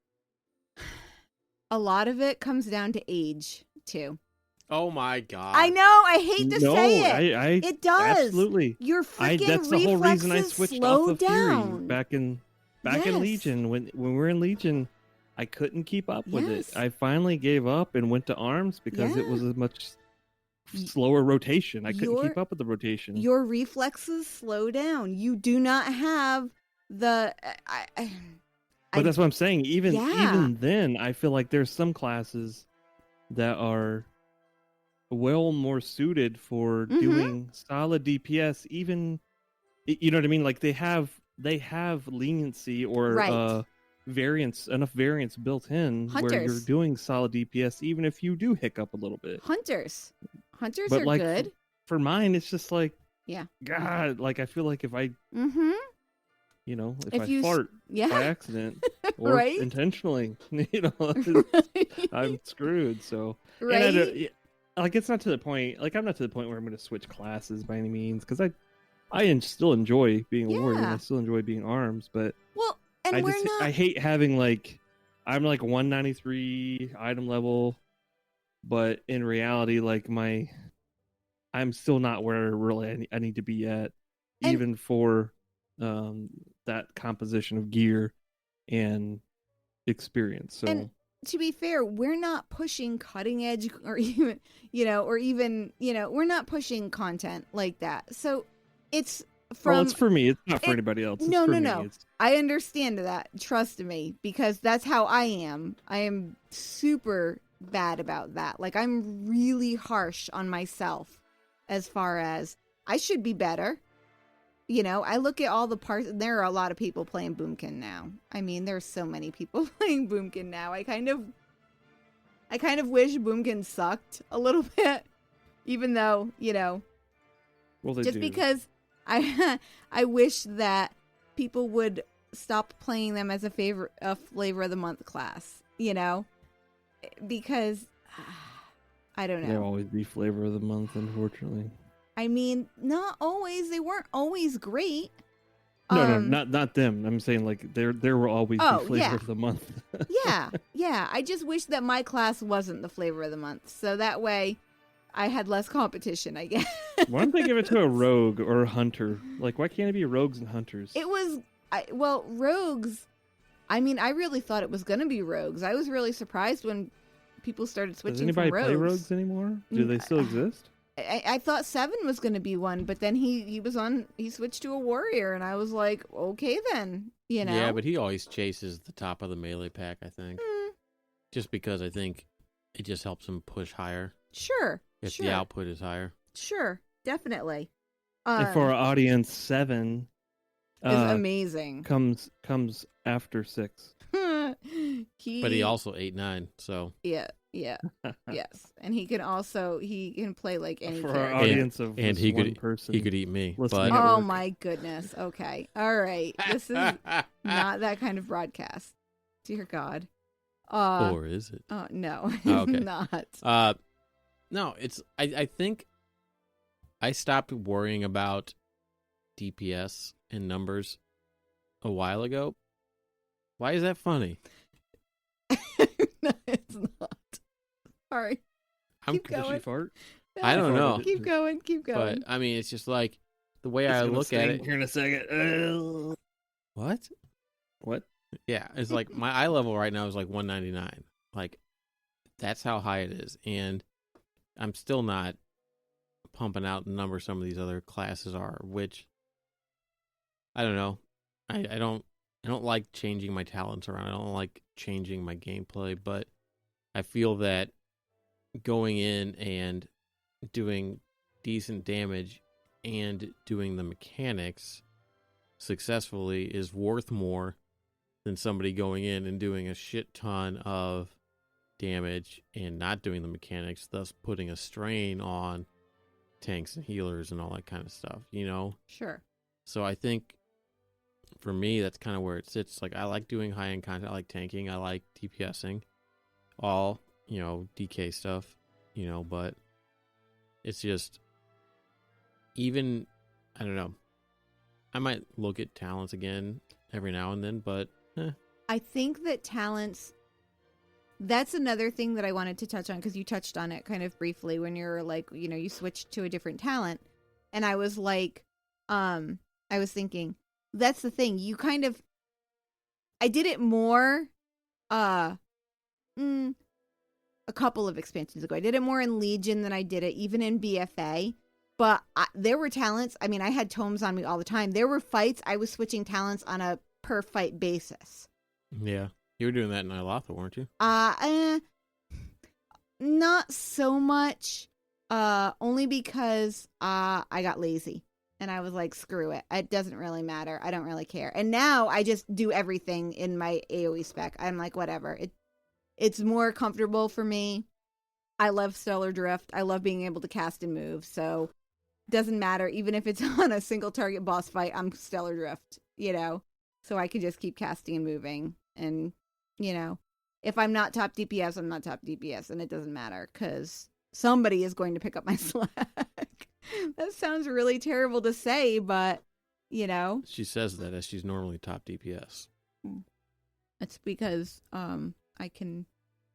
A lot of it comes down to age too. Oh my god! I know. I hate to say it. It does. Absolutely. Your freaking that's the whole reason I switched off of down. Fury back in Legion. When we were in Legion, I couldn't keep up with it. I finally gave up and went to Arms because it was a much slower rotation. I couldn't keep up with the rotation. Your reflexes slow down. You do not have the. But that's what I'm saying. Even then, I feel like there's some classes that are well more suited for doing solid DPS. Even, you know what I mean? Like they have leniency or enough variance built in where you're doing solid DPS, even if you do hiccup a little bit. Hunters but are like, good. For mine, it's just like, yeah, God, like I feel like if I, you know, if I fart by accident or intentionally, you know, I'm screwed. So, and like it's not to the point. Like I'm not to the point where I'm going to switch classes by any means, because I still enjoy being a warrior. And I still enjoy being Arms, but I hate having like I'm like 193 item level, but in reality, like I'm still not where really I need to be at, even for that composition of gear and experience. So. And to be fair, we're not pushing cutting edge or even, we're not pushing content like that. So it's it's for me. It's not for anybody else. It's No. I understand that. Trust me, because that's how I am. I am super bad about that. Like I'm really harsh on myself as far as I should be better. You know, I look at all the parts, and there are a lot of people playing Boomkin now. I mean, there's so many people playing Boomkin now. I kind of wish Boomkin sucked a little bit, even though, you know, because I wish that people would stop playing them as a flavor of the month class, you know, because I don't know. They'll always be flavor of the month, unfortunately. I mean, not always. They weren't always great. No, not them. I'm saying like there will always be flavor of the month. yeah. I just wish that my class wasn't the flavor of the month, so that way I had less competition, I guess. Why don't they give it to a rogue or a hunter? Like, why can't it be rogues and hunters? It was rogues. I mean, I really thought it was gonna be rogues. I was really surprised when people started switching from rogues. Does anybody play rogues anymore? Do they still exist? I thought Seven was going to be one, but then he switched to a warrior, and I was like, okay then, you know. Yeah, but he always chases the top of the melee pack, I think. Just because I think it just helps him push higher. Sure. If the output is higher. Sure, definitely. And for our audience, 7 is amazing. Comes after 6. But he also 8-9, so. Yeah. Yes, and he can play like any for character. Our audience of and he could person. He could eat me. But... Oh my goodness. Okay, all right. This is not that kind of broadcast. Dear God. Or is it? No, oh, okay. Not. No, it's. I think I stopped worrying about DPS and numbers a while ago. Why is that funny? No, it's not. Sorry. Keep Did she going. fart? I don't know. Keep going. Keep going. But I mean, it's just like the way I It's gonna look at sting it. here in a second. What? What? Yeah, it's like my eye level right now is like 199. Like that's how high it is, and I'm still not pumping out the number some of these other classes are. Which I don't know. I don't like changing my talents around. I don't like changing my gameplay, but I feel that going in and doing decent damage and doing the mechanics successfully is worth more than somebody going in and doing a shit ton of damage and not doing the mechanics, thus putting a strain on tanks and healers and all that kind of stuff, you know? Sure. So I think for me, that's kind of where it sits. Like, I like doing high-end content. I like tanking. I like DPSing. All, you know, DK stuff, you know, but it's just, even, I don't know. I might look at talents again every now and then, but I think that talents, that's another thing that I wanted to touch on, because you touched on it kind of briefly when you're like, you know, you switched to a different talent. And I was like, I was thinking, that's the thing. You kind of, I did it more, a couple of expansions ago. I did it more in Legion than I did it even in BFA. But there were talents. I mean, I had tomes on me all the time. There were fights. I was switching talents on a per fight basis. yeah. You were doing that in Ilatha, weren't you? Not so much. Only because I got lazy. And I was like, screw it. It doesn't really matter. I don't really care. And now I just do everything in my AoE spec. I'm like, whatever. It's more comfortable for me. I love Stellar Drift. I love being able to cast and move. So it doesn't matter. Even if it's on a single target boss fight, I'm Stellar Drift, you know? So I can just keep casting and moving. And, you know, if I'm not top DPS, I'm not top DPS. And it doesn't matter because somebody is going to pick up my slack. That sounds really terrible to say, but, you know. She says that as she's normally top DPS. It's because I can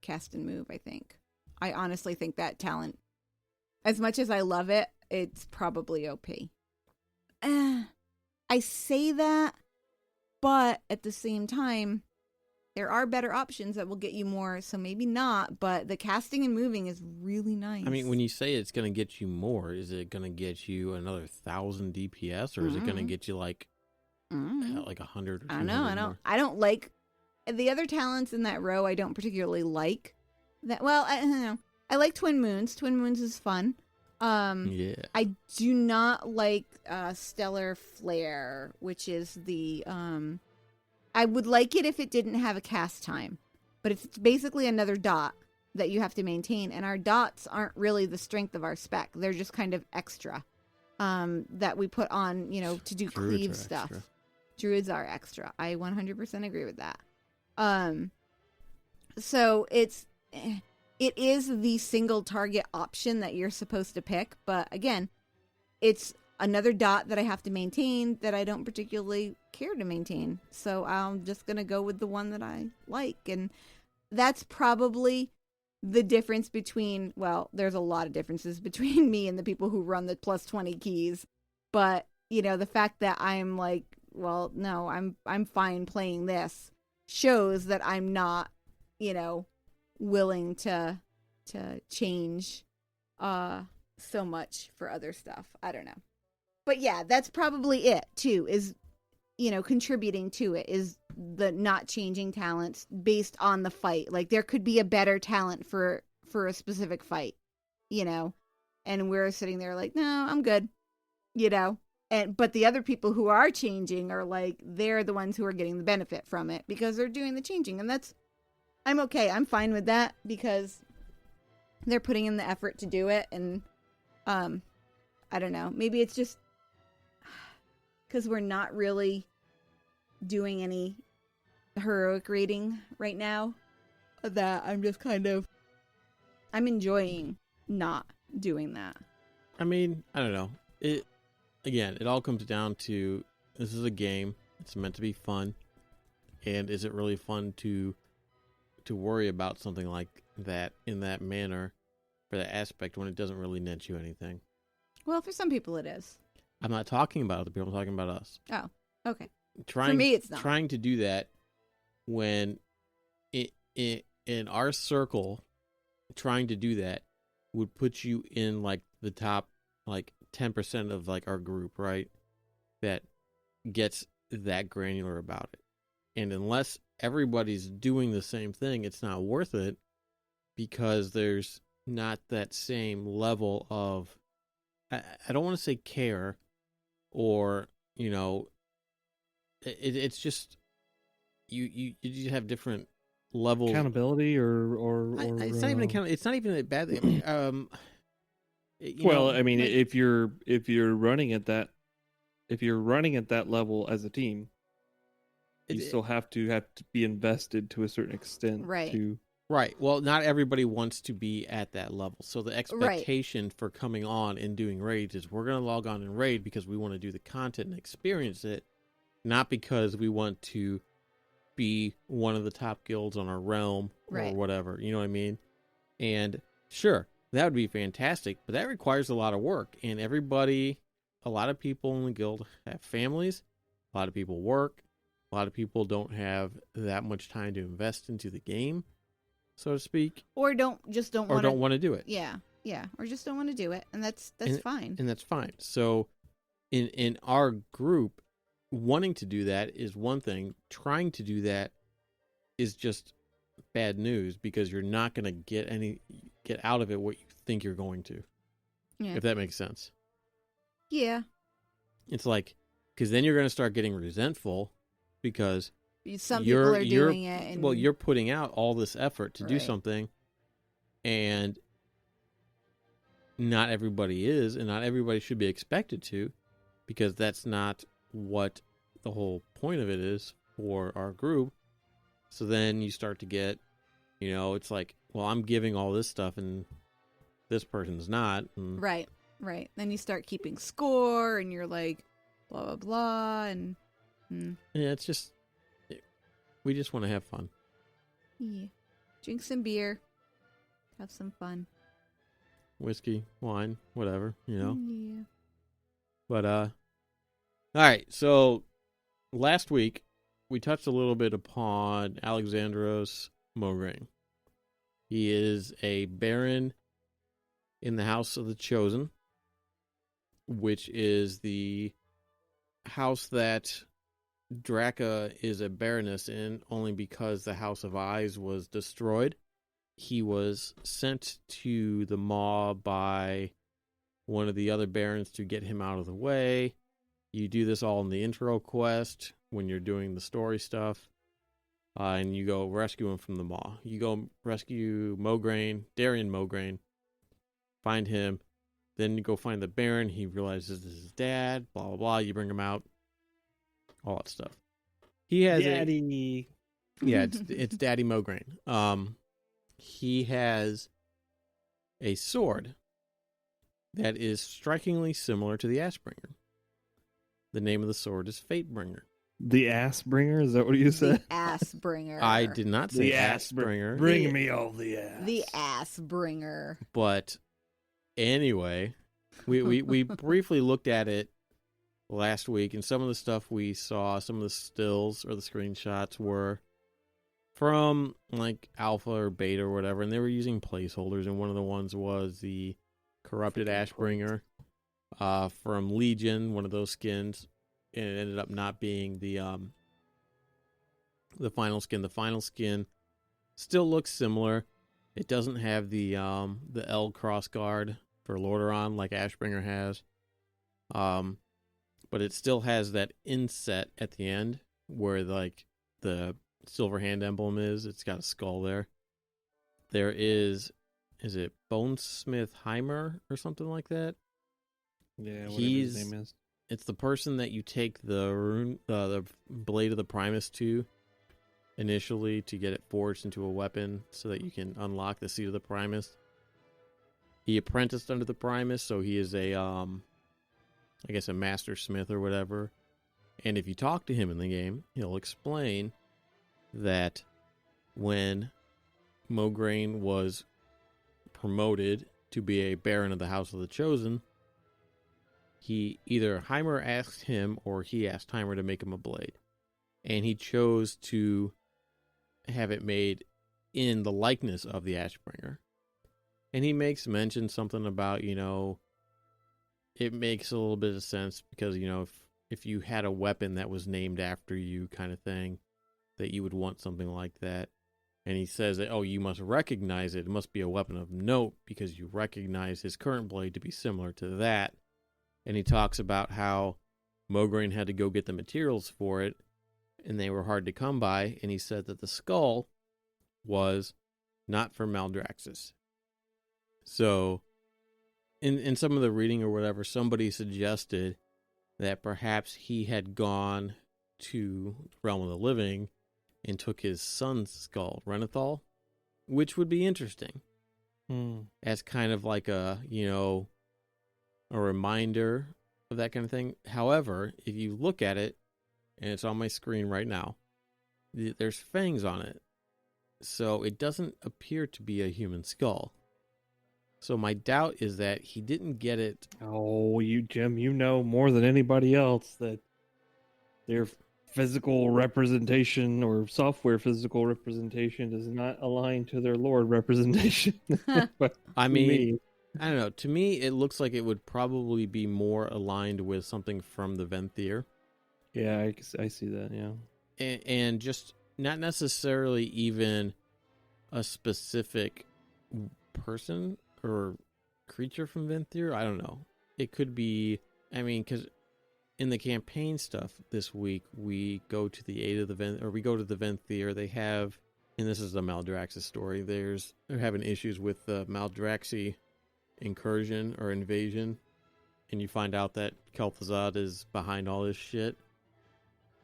cast and move, I think. I honestly think that talent, as much as I love it, it's probably OP. I say that, but at the same time, there are better options that will get you more, so maybe not, but the casting and moving is really nice. I mean, when you say it's going to get you more, is it going to get you another 1,000 DPS, or is it going to get you like 100 or 200 I don't know. more? I don't like the other talents in that row. I don't particularly like that. Well, I don't know. I like Twin Moons. Twin Moons is fun. Yeah. I do not like Stellar Flare, which is the I would like it if it didn't have a cast time, but it's basically another dot that you have to maintain, and our dots aren't really the strength of our spec. They're just kind of extra that we put on, you know, to do Druids cleave are stuff. extra. Druids are extra. I 100% agree with that. So it is the single target option that you're supposed to pick, but again, it's another dot that I have to maintain that I don't particularly care to maintain. So I'm just going to go with the one that I like. And that's probably the difference between, well, there's a lot of differences between me and the people who run the plus 20 keys. But, you know, the fact that I'm like, well, no, I'm fine playing this shows that I'm not, you know, willing to change so much for other stuff. I don't know. But yeah, that's probably it too, is, you know, contributing to it is the not changing talents based on the fight. Like there could be a better talent for a specific fight, you know, and we're sitting there like, no, I'm good, you know. But the other people who are changing are like, they're the ones who are getting the benefit from it because they're doing the changing. And I'm okay. I'm fine with that because they're putting in the effort to do it. And I don't know. Maybe it's just because we're not really doing any heroic rating right now that I'm just kind of, I'm enjoying not doing that. I mean, I don't know. again, it all comes down to, this is a game. It's meant to be fun. And is it really fun to worry about something like that in that manner for that aspect when it doesn't really net you anything? Well, for some people it is. I'm not talking about other people. I'm talking about us. Oh, okay. For me, it's not. Trying to do that when in our circle, trying to do that would put you in like the top like 10% of like our group, right? That gets that granular about it. And unless everybody's doing the same thing, it's not worth it because there's not that same level of, I don't want to say care or, you know, it's just, you just have different levels. Accountability or it's not even account. It's not even a bad thing. Well, I mean, if you're running at that, level as a team, you still have to be invested to a certain extent. Right. Right. Well, not everybody wants to be at that level. So the expectation for coming on and doing raids is we're going to log on and raid because we want to do the content and experience it, not because we want to be one of the top guilds on our realm or whatever. You know what I mean? And sure, that would be fantastic, but that requires a lot of work. And a lot of people in the guild have families. A lot of people work. A lot of people don't have that much time to invest into the game, so to speak, or don't want to do it. Yeah, or just don't want to do it, and that's fine. And that's fine. So, in our group, wanting to do that is one thing. Trying to do that is just bad news because you're not going to get out of it what you think you're going to. Yeah. If that makes sense. Yeah. It's like, because then you're going to start getting resentful because some people are doing it. And... Well, you're putting out all this effort to do something, and not everybody is, and not everybody should be expected to, because that's not what the whole point of it is for our group. So then you start to get, it's like, well, I'm giving all this stuff and this person's not. And... Right. Then you start keeping score and you're like, blah, blah, blah. And yeah, it's just, we just want to have fun. Yeah. Drink some beer. Have some fun. Whiskey, wine, whatever, Yeah. But, all right. So last week we touched a little bit upon Alexandros Mograine. He is a baron in the House of the Chosen, which is the house that Draka is a baroness in only because the House of Eyes was destroyed. He was sent to the Maw by one of the other barons to get him out of the way. You do this all in the intro quest when you're doing the story stuff. And you go rescue him from the Maw. You go rescue Mograine, Tirion Mograine, find him. Then you go find the Baron. He realizes this is his dad, blah, blah, blah. You bring him out. All that stuff. He has Daddy. It's Daddy Mograine. He has a sword that is strikingly similar to the Assbringer. The name of the sword is Fatebringer. The Assbringer? Is that what you said? The Assbringer. I did not say Assbringer. Bring me all the ass. The Assbringer. But anyway, we briefly looked at it last week, and some of the stuff we saw, some of the stills or the screenshots were from like alpha or beta or whatever, and they were using placeholders, and one of the ones was the corrupted Assbringer from Legion, one of those skins, and it ended up not being the final skin. The final skin still looks similar. It doesn't have the L crossguard for Lordaeron like Assbringer has. But it still has that inset at the end where like the silver hand emblem is. It's got a skull there. There is it Bonesmith Heimer or something like that? Yeah, whatever his name is. It's the person that you take the blade of the Primus to initially to get it forged into a weapon so that you can unlock the seat of the Primus. He apprenticed under the Primus, so he is a I guess, a master smith or whatever. And if you talk to him in the game, he'll explain that when Mograine was promoted to be a Baron of the House of the Chosen, he either Heimer asked him or he asked Heimer to make him a blade. And he chose to have it made in the likeness of the Assbringer. And he makes mention something about, it makes a little bit of sense because, if you had a weapon that was named after you kind of thing, that you would want something like that. And he says that, you must recognize it. It must be a weapon of note because you recognize his current blade to be similar to that. And he talks about how Mograine had to go get the materials for it, and they were hard to come by. And he said that the skull was not for Maldraxxus. So, in some of the reading or whatever, somebody suggested that perhaps he had gone to the realm of the living and took his son's skull, Renethal, which would be interesting. As kind of like a reminder of that kind of thing. However, if you look at it, and it's on my screen right now, there's fangs on it. So it doesn't appear to be a human skull. So my doubt is that he didn't get it. Oh, Jim, you know more than anybody else that their physical representation or software physical representation does not align to their lore representation. But I mean, I don't know. To me, it looks like it would probably be more aligned with something from the Venthyr. Yeah, I see that, yeah. And just not necessarily even a specific person or creature from Venthyr. I don't know. It could be, because in the campaign stuff this week, we go to the aid of we go to the Venthyr. They have, and this is the Maldraxxus story, they're having issues with the Maldraxxi incursion or invasion, and you find out that Kel'Thuzad is behind all this shit.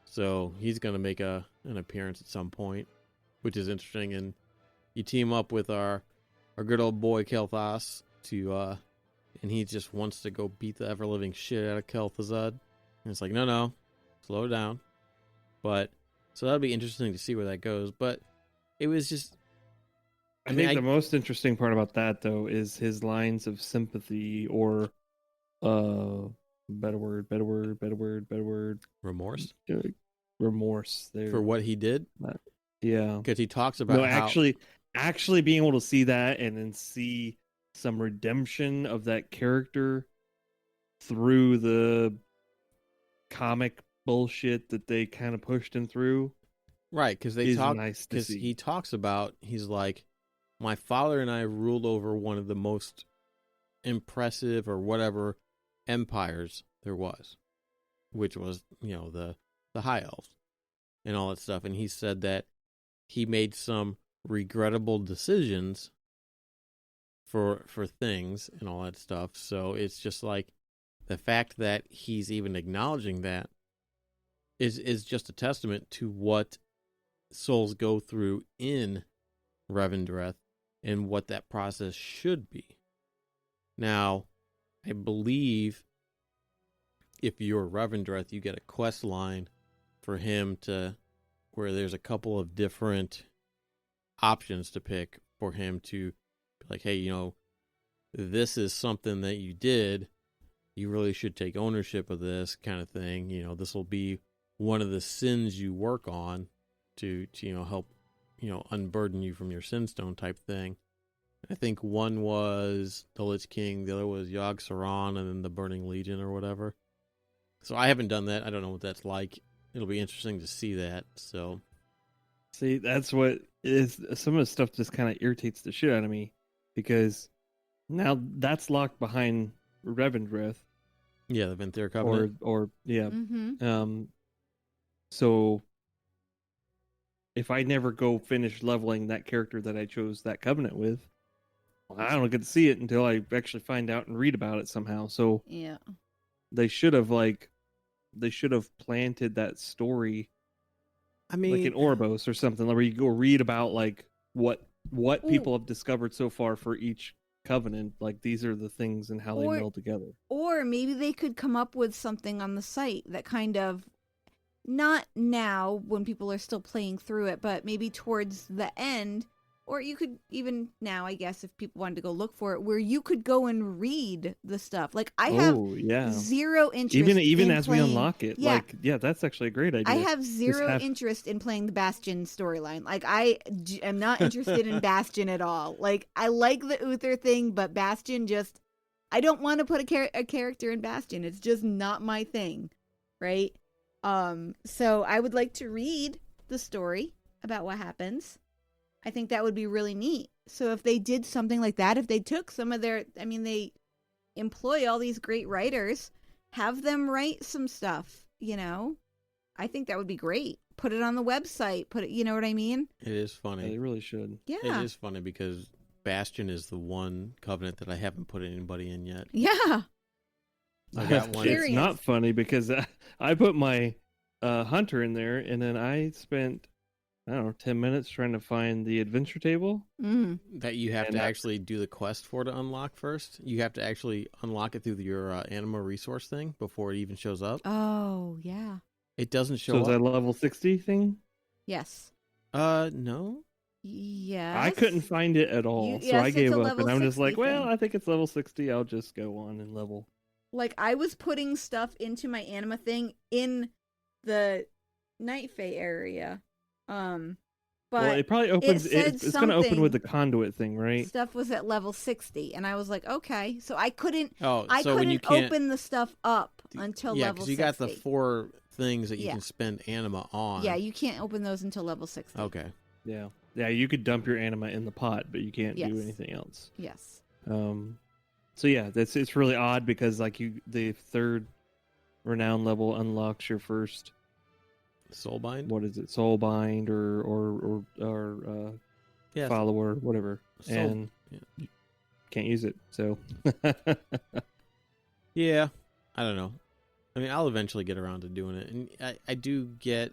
So he's going to make an appearance at some point, which is interesting. And you team up with our good old boy Kel'Thas and he just wants to go beat the ever-living shit out of Kel'Thuzad. And it's like, no, slow down. But so that'll be interesting to see where that goes. But it was just, I think the most interesting part about that, though, is his lines of sympathy or better word. Remorse? Remorse there. For what he did? Yeah. Because he talks about actually being able to see that and then see some redemption of that character through the comic bullshit that they kind of pushed him through. Right, because he talks about, he's like, my father and I ruled over one of the most impressive or whatever empires there was, which was, the High Elves and all that stuff. And he said that he made some regrettable decisions for things and all that stuff. So it's just like the fact that he's even acknowledging that is just a testament to what souls go through in Revendreth and what that process should be. Now, I believe if you're Revendreth, you get a quest line for him where there's a couple of different options to pick for him to be like, hey, this is something that you did. You really should take ownership of this kind of thing. This will be one of the sins you work on to help, unburden you from your sinstone type thing. I think one was the Lich King, the other was Yogg Saron, and then the Burning Legion or whatever. So I haven't done that. I don't know what that's like. It'll be interesting to see that. So, see, that's what is. Some of the stuff just kind of irritates the shit out of me because now that's locked behind Revendreth. Yeah, the Venthyr Covenant. Or yeah. Mm-hmm. So if I never go finish leveling that character that I chose that covenant with, I don't get to see it until I actually find out and read about it somehow. So yeah, they should have planted that story. I mean, like in Oribos or something, where you go read about like what people have discovered so far for each covenant. Like these are the things and how they Or- meld together. Or maybe they could come up with something on the site that kind of, not now when people are still playing through it, but maybe towards the end, or you could even now, I guess, if people wanted to go look for it, where you could go and read the stuff. Like I have yeah. zero interest Even in as playing, we unlock it. Yeah. Like, yeah, that's actually a great idea. I have zero have- interest in playing the Bastion storyline. Like, I am not interested in Bastion at all. Like, I like the Uther thing, but Bastion just, I don't want to put a character in Bastion. It's just not my thing, right? So I would like to read the story about what happens. I think that would be really neat. So if they did something like that, if they took some of their, I mean, they employ all these great writers, have them write some stuff, you know? I think that would be great. Put it on the website. Put it, you know what I mean? It is Yeah, funny. they really should. Yeah. It is funny because Bastion is the one covenant that I haven't put anybody in yet. Yeah. I got one. Curious. It's not funny because I put my hunter in there, and then I spent, I don't know, 10 minutes trying to find the adventure table. Mm. That you have And to that- actually do the quest for to unlock first. You have to actually unlock it through your anima resource thing before it even shows up. Oh, yeah. It doesn't So show is that up. level 60 thing? Yes. No. Yes. I couldn't find it at all, You- so yes, I it's gave a up, level and I'm just 60 like, well, thing. I think it's level 60. I'll just go on and level. Like, I was putting stuff into my anima thing in the Night Fae area. But Well, it probably opens. said It's going to open with the something- conduit thing, right? stuff was at level 60, and I was like, okay. So I couldn't Oh, I so when you couldn't can't open the stuff up until yeah, level because 60. you got the 4 things that you Yeah. can spend anima on. Yeah, you can't open those until level 60. Okay. Yeah, yeah. You could dump your anima in the pot, but you can't Yes. do anything else. Yes. So yeah, it's really odd because like the third renown level unlocks your first, Soulbind. what is it, soulbind or Yeah. follower, whatever, Soul- and yeah. you can't use it. So Yeah, I don't know. I mean, I'll eventually get around to doing it, and I do get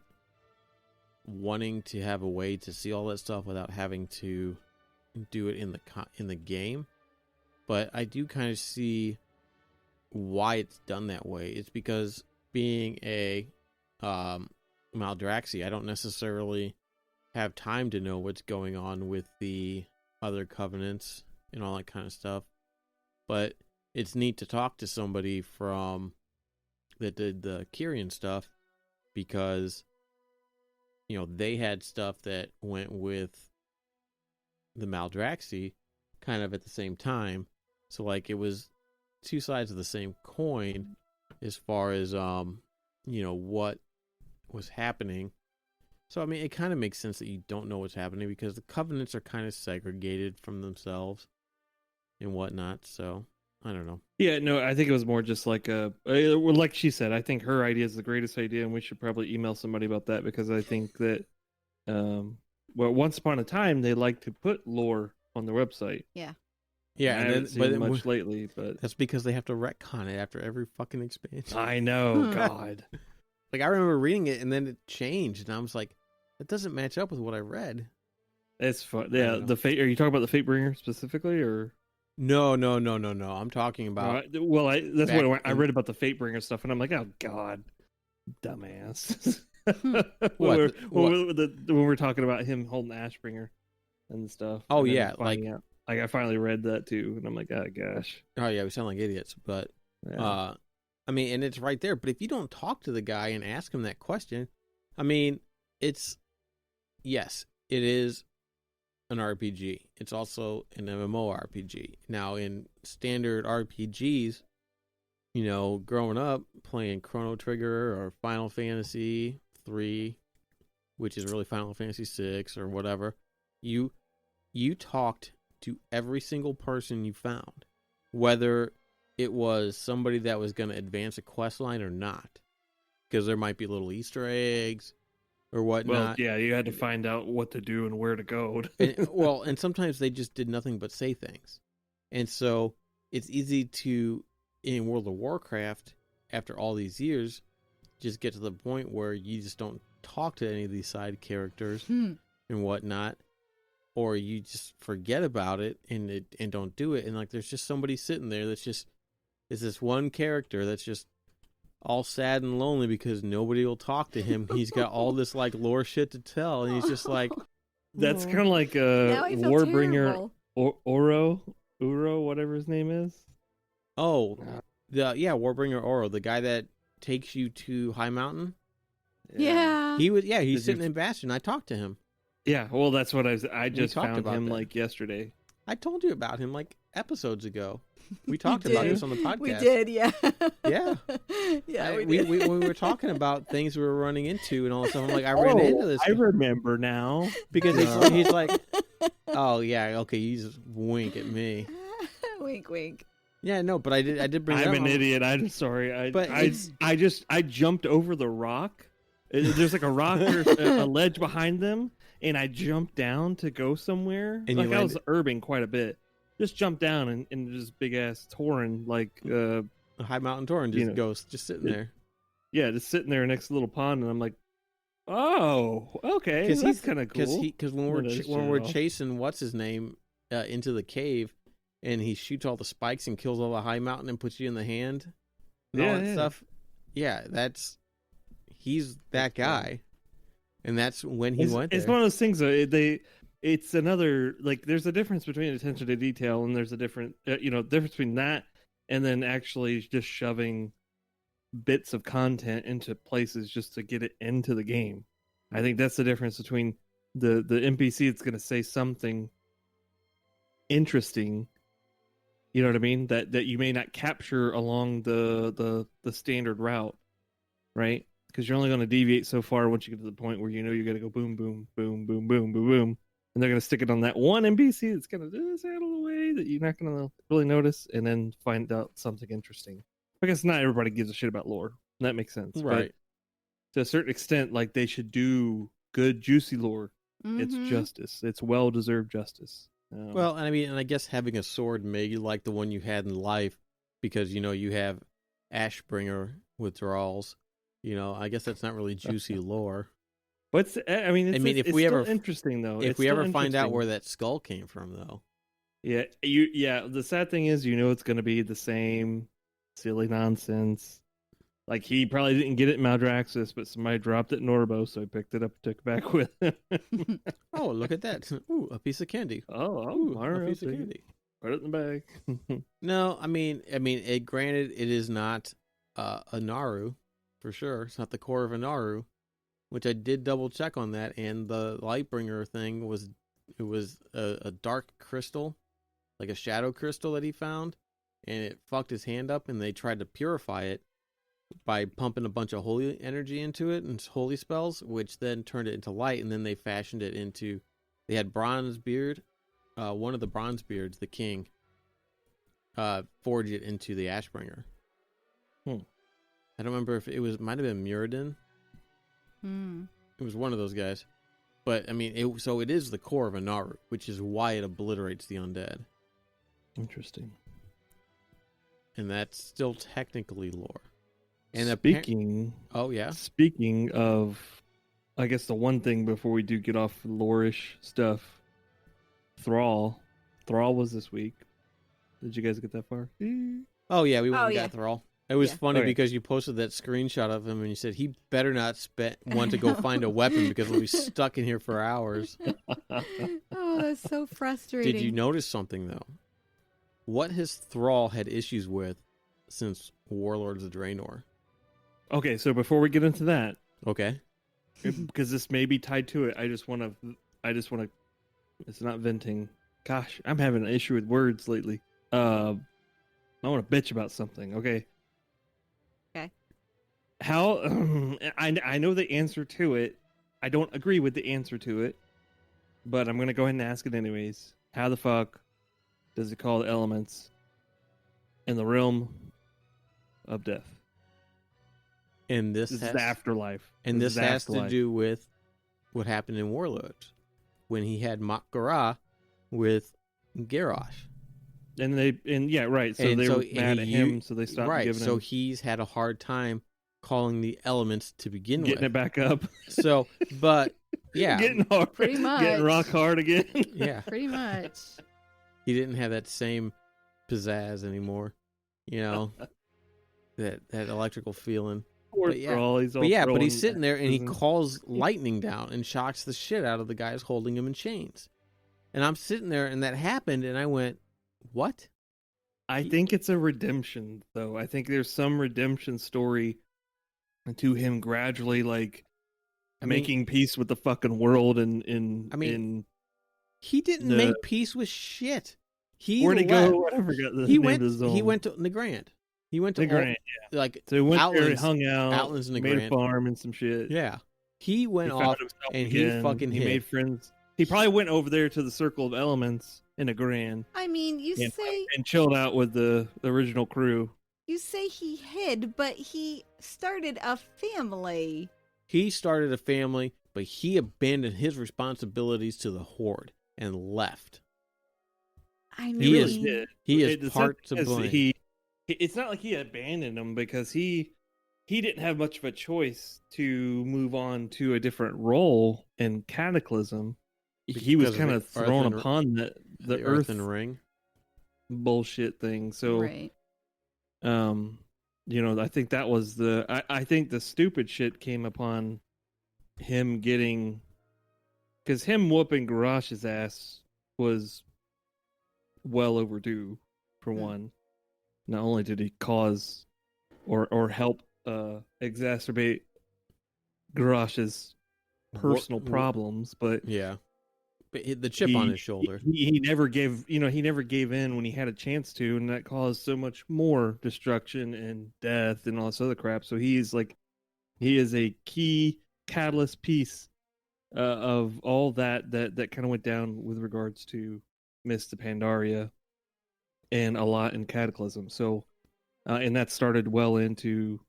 wanting to have a way to see all that stuff without having to do it in the game. But I do kind of see why it's done that way. It's because being a Maldraxi, I don't necessarily have time to know what's going on with the other covenants and all that kind of stuff. But it's neat to talk to somebody from that did the Tirion stuff because they had stuff that went with the Maldraxi kind of at the same time. So like it was two sides of the same coin as far as what was happening. So I mean it kind of makes sense that you don't know what's happening because the covenants are kind of segregated from themselves and whatnot. So I don't know. yeah, no, I think it was more just like like she said. I think her idea is the greatest idea, and we should probably email somebody about that because I think that, well, once upon a time they like to put lore on their website. Yeah, I haven't seen much lately, but that's because they have to retcon it after every fucking expansion. I know, God. Like I remember reading it and then it changed, and I was like, that doesn't match up with what I read. It's fun. I Yeah, don't know. the fate. Are you talking about the Fatebringer specifically, or? No. I'm talking about Well, that's back what I in- read about the Fatebringer stuff, and I'm like, oh God, dumbass. What? When we're talking about him holding Ashbringer and stuff. Oh, and then yeah, finding out. Like I finally read that too, and I'm like, oh gosh. oh yeah, we sound like idiots, but Yeah. I mean, and it's right there. But if you don't talk to the guy and ask him that question, I mean, yes, it is an RPG. It's also an MMORPG. Now, in standard RPGs, growing up playing Chrono Trigger or Final Fantasy 3, which is really Final Fantasy 6 or whatever, you talked to every single person you found, whether it was somebody that was going to advance a quest line or not, because there might be little Easter eggs or whatnot. Well, yeah, you had to find out what to do and where to go. and sometimes they just did nothing but say things. And so it's easy to, in World of Warcraft, after all these years, just get to the point where you just don't talk to any of these side characters and whatnot. or you just forget about it and don't do it. And like, there's just somebody sitting there that's just is this one character that's just all sad and lonely because nobody will talk to him. He's got all this like lore shit to tell, and he's just like, That's kind of like Now I feel Warbringer terrible. Uro, whatever his name is. oh, Warbringer Oro, the guy that takes you to High Mountain. Yeah. He's Did sitting you- in Bastion. I talked to him. Yeah, well, that's what I just talked found about him that. like yesterday. I told you about him like episodes ago. We talked You about did. this on the podcast. We did, yeah. Yeah. Yeah, we we did. were talking about things we were running into and all that stuff. I'm like, I ran into this I remember now. because he's like, oh yeah, okay, you just wink at me. Wink, wink. Yeah, no, but I did bring. it I'm up. an idiot. I'm sorry. But I jumped over the rock. There's like a rock or a ledge behind them, and I jumped down to go somewhere. And like you I was urbing quite a bit. Just jumped down and this big ass Tauren, like A High Mountain Tauren just goes just sitting there. yeah, just sitting there next to the little pond, and I'm like, oh, okay, Because that's kind of cool. Because when we're chasing what's his name into the cave, and he shoots all the spikes and kills all the High Mountain and puts you in the hand, and all that stuff. Yeah, he's that guy, and that's when he went there. It's one of those things. It's another like. There's a difference between attention to detail, and there's a difference between that and then actually just shoving bits of content into places just to get it into the game. I think that's the difference between the NPC that's going to say something interesting. You know what I mean? That you may not capture along the standard route, right? Because you're only going to deviate so far once you get to the point where you got to go boom, boom, boom, boom, boom, boom, boom. And they're going to stick it on that one NPC that's going to do this out of the way that you're not going to really notice, and then find out something interesting. I guess not everybody gives a shit about lore. That makes sense. Right. But to a certain extent, like they should do good, juicy lore. It's Mhm. justice. It's well-deserved justice. Well, and I mean, and I guess having a sword maybe like the one you had in life, because you have Assbringer with Thralls. I guess that's not really juicy lore. But if we ever interesting though. If It's we still ever find out interesting. where that skull came from, though. Yeah, the sad thing is, it's going to be the same silly nonsense. Like he probably didn't get it in Maldraxxus, but somebody dropped it in Orbo, so he picked it up and took it back with him. Oh, look at that! Ooh, a piece of candy. Oh, Ooh, all right, a piece of I'll take it. candy. Put it in the bag. No, I mean, granted, it is not a Naru, for sure. It's not the core of a Naru, which I did double check on that, and the Lightbringer thing was a dark crystal, like a shadow crystal that he found, and it fucked his hand up, and they tried to purify it by pumping a bunch of holy energy into it and holy spells, which then turned it into light, and then they fashioned it into. They had Bronzebeard, one of the Bronzebeards, the king, forged it into the Assbringer. I don't remember if might have been Muradin. It was one of those guys. But, I mean, it is the core of a Naru, which is why it obliterates the undead. Interesting. And that's still technically lore. And Speaking of, I guess the one thing before we do get off lore-ish stuff, Thrall was this week. Did you guys get that far? Oh, yeah, we went and yeah. got Thrall. It was funny Okay. because you posted that screenshot of him and you said he better not want to go find a weapon because we'll be stuck in here for hours. Oh, that's so frustrating. Did you notice something, though? What has Thrall had issues with since Warlords of Draenor? Okay, so before we get into that, Okay. because this may be tied to it, I just want to. It's not venting. Gosh, I'm having an issue with words lately. I want to bitch about something. Okay. Okay. How? I know the answer to it. I don't agree with the answer to it, but I'm gonna go ahead and ask it anyways. How the fuck does it call the elements in the realm of death? And This is the afterlife. And this is the has to afterlife. do with what happened in Warlords when he had Mak'gora with Garrosh. And right. So And they so- were and mad at he- him, so they stopped Right, giving so him he's had a hard time calling the elements to begin getting with. it back up. So, but Yeah. Getting hard. Pretty much. Getting rock hard again. Yeah. Pretty much. He didn't have that same pizzazz anymore. You know, that electrical feeling. Poor But yeah. Thrall, he's all But throwing he's sitting there and he axes calls lightning down and shocks the shit out of the guys holding him in chains. And I'm sitting there and that happened and I went, what? I think it's a redemption, though. I think there's some redemption story to him gradually, like, making peace with the fucking world and he didn't make peace with shit. Where'd he go? I forgot the name of the zone. He went to Nagrand. He went to Nagrand, yeah. Like, so he went Outlands, there, hung out, Outlands made Nagrand. a farm and some shit. Yeah. He went He found off himself and again. he fucking He hid. made friends. He probably went over there to the Circle of Elements in Nagrand I mean, you say and chilled out with the original crew. he hid, but he started a family. He started a family, but he abandoned his responsibilities to the Horde and left. I mean, He is part to blame. It's not like he abandoned them because he didn't have much of a choice to move on to a different role in Cataclysm. He was Because of kind the of thrown Earth and- upon the Earth and Ring. bullshit thing. So, right. I think that was I think the stupid shit came upon him getting, because him whooping Garrosh's ass was well overdue. For one, not only did he cause or help exacerbate Garrosh's personal problems, but Yeah. But the chip on his shoulder. He never gave in when he had a chance to, and that caused so much more destruction and death and all this other crap. So he is a key catalyst piece of all that kind of went down with regards to Mist of Pandaria and a lot in Cataclysm. So, and that started well into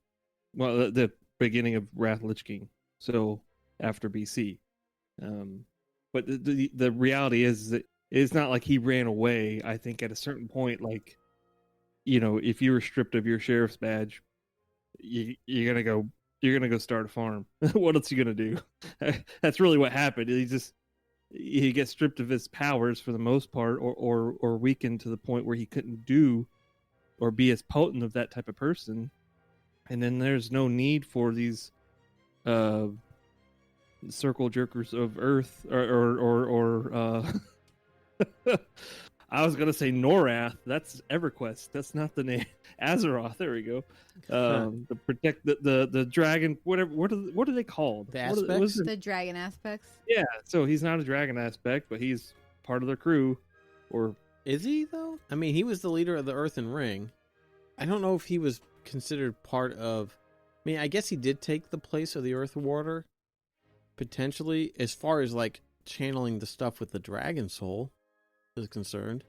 the beginning of Wrath Lich King. So after BC. But the reality is that it's not like he ran away. I think at a certain point, like, if you were stripped of your sheriff's badge, you're gonna go start a farm. What else are you gonna do? That's really what happened. He gets stripped of his powers for the most part, or weakened to the point where he couldn't do or be as potent of that type of person. And then there's no need for these circle jerkers of Earth or I was gonna say Norath. That's EverQuest. That's not the name. Azeroth. There we go. The protect the dragon. Whatever. What are they called? The aspects. The dragon aspects. Yeah. So he's not a dragon aspect, but he's part of their crew. Or Is he though? I mean, he was the leader of the Earth and Ring. I don't know if he was considered part of. I mean, I guess he did take the place of the Earth Warder. Potentially, as far as like channeling the stuff with the Dragon Soul is concerned,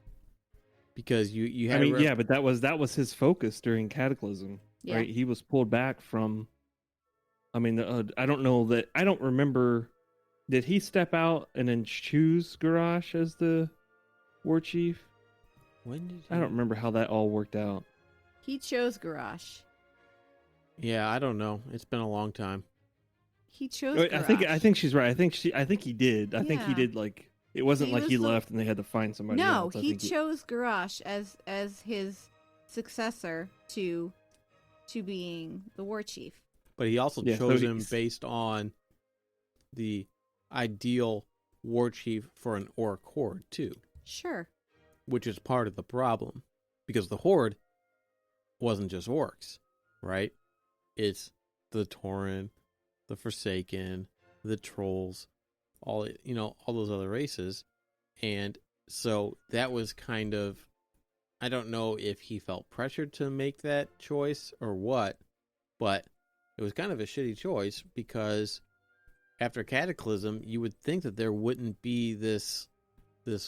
because you had. yeah, but that was his focus during Cataclysm, Yeah. right? He was pulled back from. I mean, I don't know that. I don't remember. Did he step out and then choose Garrosh as the war chief? When did I don't remember how that all worked out. He chose Garrosh. Yeah, I don't know. It's been a long time. He chose I Garrosh. think she's right. I think he did. I think he Yeah. did. Like, it wasn't He like was he the- left and they had to find somebody No, else. I he think chose Garrosh as his successor to being the war chief. But he also Yeah, so chose him he's- based on the ideal war chief for an orc horde too, Sure. which is part of the problem, because the horde wasn't just orcs, right? It's the Tauren, the Forsaken, the trolls, all those other races, and so that was kind of, I don't know if he felt pressured to make that choice or what, but it was kind of a shitty choice, because after Cataclysm, you would think that there wouldn't be this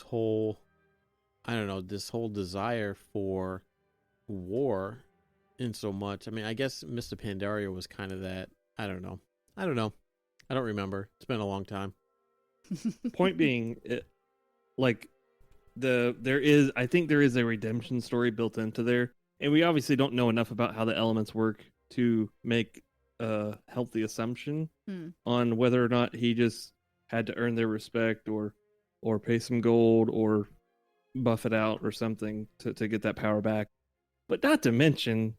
whole, I don't know, this whole desire for war in so much. I mean, I guess Mist of Pandaria was kind of that. I don't know. I don't remember. It's been a long time. Point being, I think there is a redemption story built into there, and we obviously don't know enough about how the elements work to make a healthy assumption on whether or not he just had to earn their respect or pay some gold or buff it out or something to get that power back. But not to mention,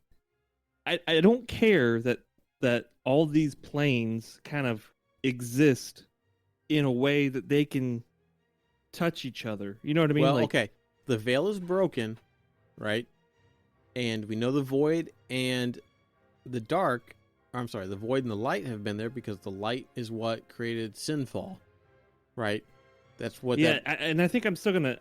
I don't care that all these planes kind of exist in a way that they can touch each other. You know what I mean? Well, Like, okay. The veil is broken, right? And we know the void and the dark, I'm sorry, the void and the light have been there because the light is what created Sinfall, right? That's what and I think I'm still gonna.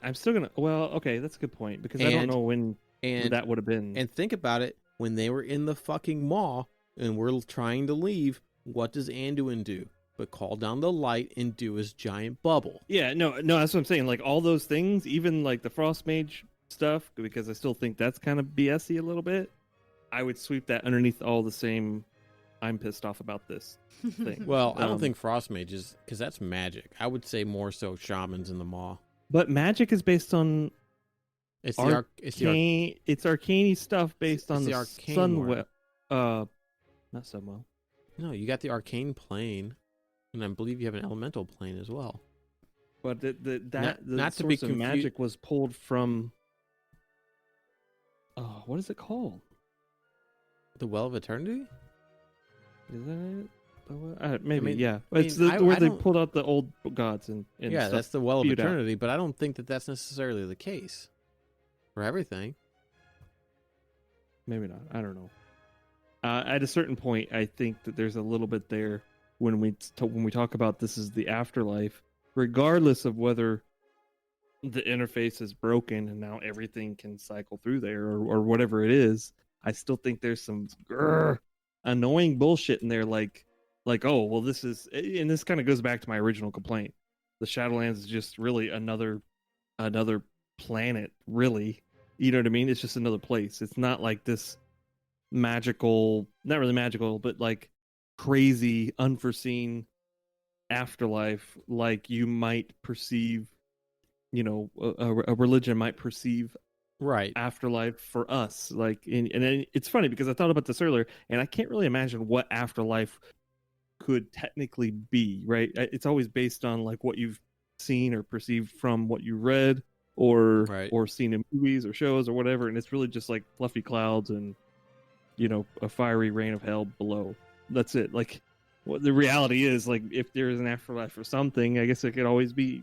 Well, okay, that's a good point because I don't know when that would have been. And think about it, when they were in the fucking maw and we're trying to leave, what does Anduin do? But call down the light and do his giant bubble. Yeah, no, that's what I'm saying. Like all those things, even like the Frost Mage stuff, because I still think that's kind of BSy a little bit. I would sweep that underneath all the same. I'm pissed off about this thing. Well, I don't think Frost Mages, because that's magic. I would say more so shamans in the maw. But magic is based on It's arcane stuff based on the the arcane Sunwell. Not Sunwell. No, you got the arcane plane, and I believe you have an elemental plane as well. But the not to source be of magic was pulled from. Oh, what is it called? The Well of Eternity? Is that it? Maybe, I mean, yeah. I mean, It's I where they don't- pulled out the old gods and Yeah, stuff that's the Well of spewed out. Eternity, but I don't think that that's necessarily the case for everything. Maybe not. I don't know. At a certain point, I think that there's a little bit there when we talk about this is the afterlife, regardless of whether the interface is broken and now everything can cycle through there or whatever it is. I still think there's some annoying bullshit in there, like oh well, this is, and this kind of goes back to my original complaint. The Shadowlands is just really another planet, really. You know what I mean? It's just another place. It's not like this magical, not really magical, but like crazy, unforeseen afterlife like you might perceive, you know, a religion might perceive Right. afterlife for us. Like, and it's funny because I thought about this earlier, and I can't really imagine what afterlife could technically be, right? It's always based on like what you've seen or perceived from what you read or seen in movies or shows or whatever, and it's really just like fluffy clouds and, you know, a fiery rain of hell below. That's it. Like, what the reality is, like, if there is an afterlife or something, I guess it could always be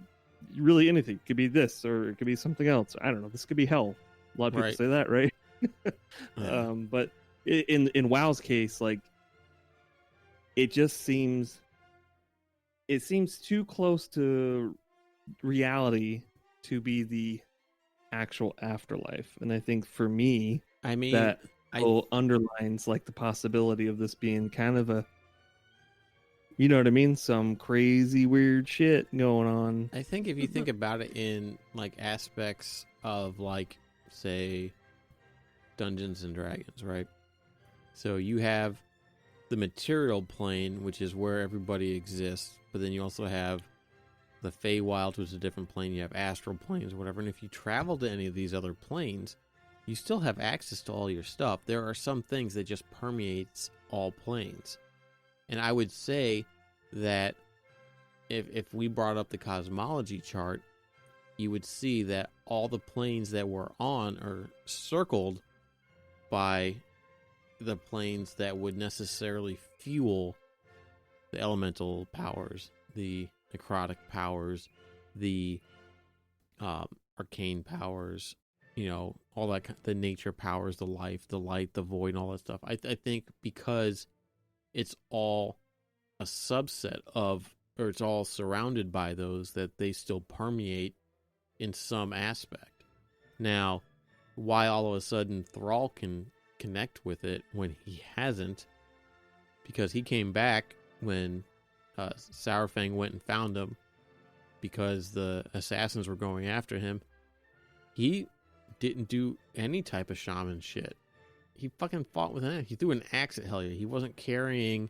really anything. It could be this, or it could be something else. I don't know. This could be hell. A lot of people say that, right? Yeah. But in WoW's case, like, it just seems too close to reality to be the actual afterlife. And I think for me, I mean, that underlines like the possibility of this being kind of a, you know what I mean, some crazy weird shit going on. I think if you think about it in like aspects of like, say, Dungeons and Dragons, right? So you have the material plane, which is where everybody exists, but then you also have the Feywild, which is a different plane. You have astral planes, whatever. And if you travel to any of these other planes, you still have access to all your stuff. There are some things that just permeates all planes. And I would say that if we brought up the cosmology chart, you would see that all the planes that we're on are circled by the planes that would necessarily fuel the elemental powers, the necrotic powers, the arcane powers, you know, all that, the nature powers, the life, the light, the void, and all that stuff. I think because it's all a subset of, or it's all surrounded by those, that they still permeate in some aspect. Now, why all of a sudden Thrall can connect with it when he hasn't, because he came back when Sourfang went and found him because the assassins were going after him. He didn't do any type of shaman shit. He fucking fought with an axe. He threw an axe at Helya. He wasn't carrying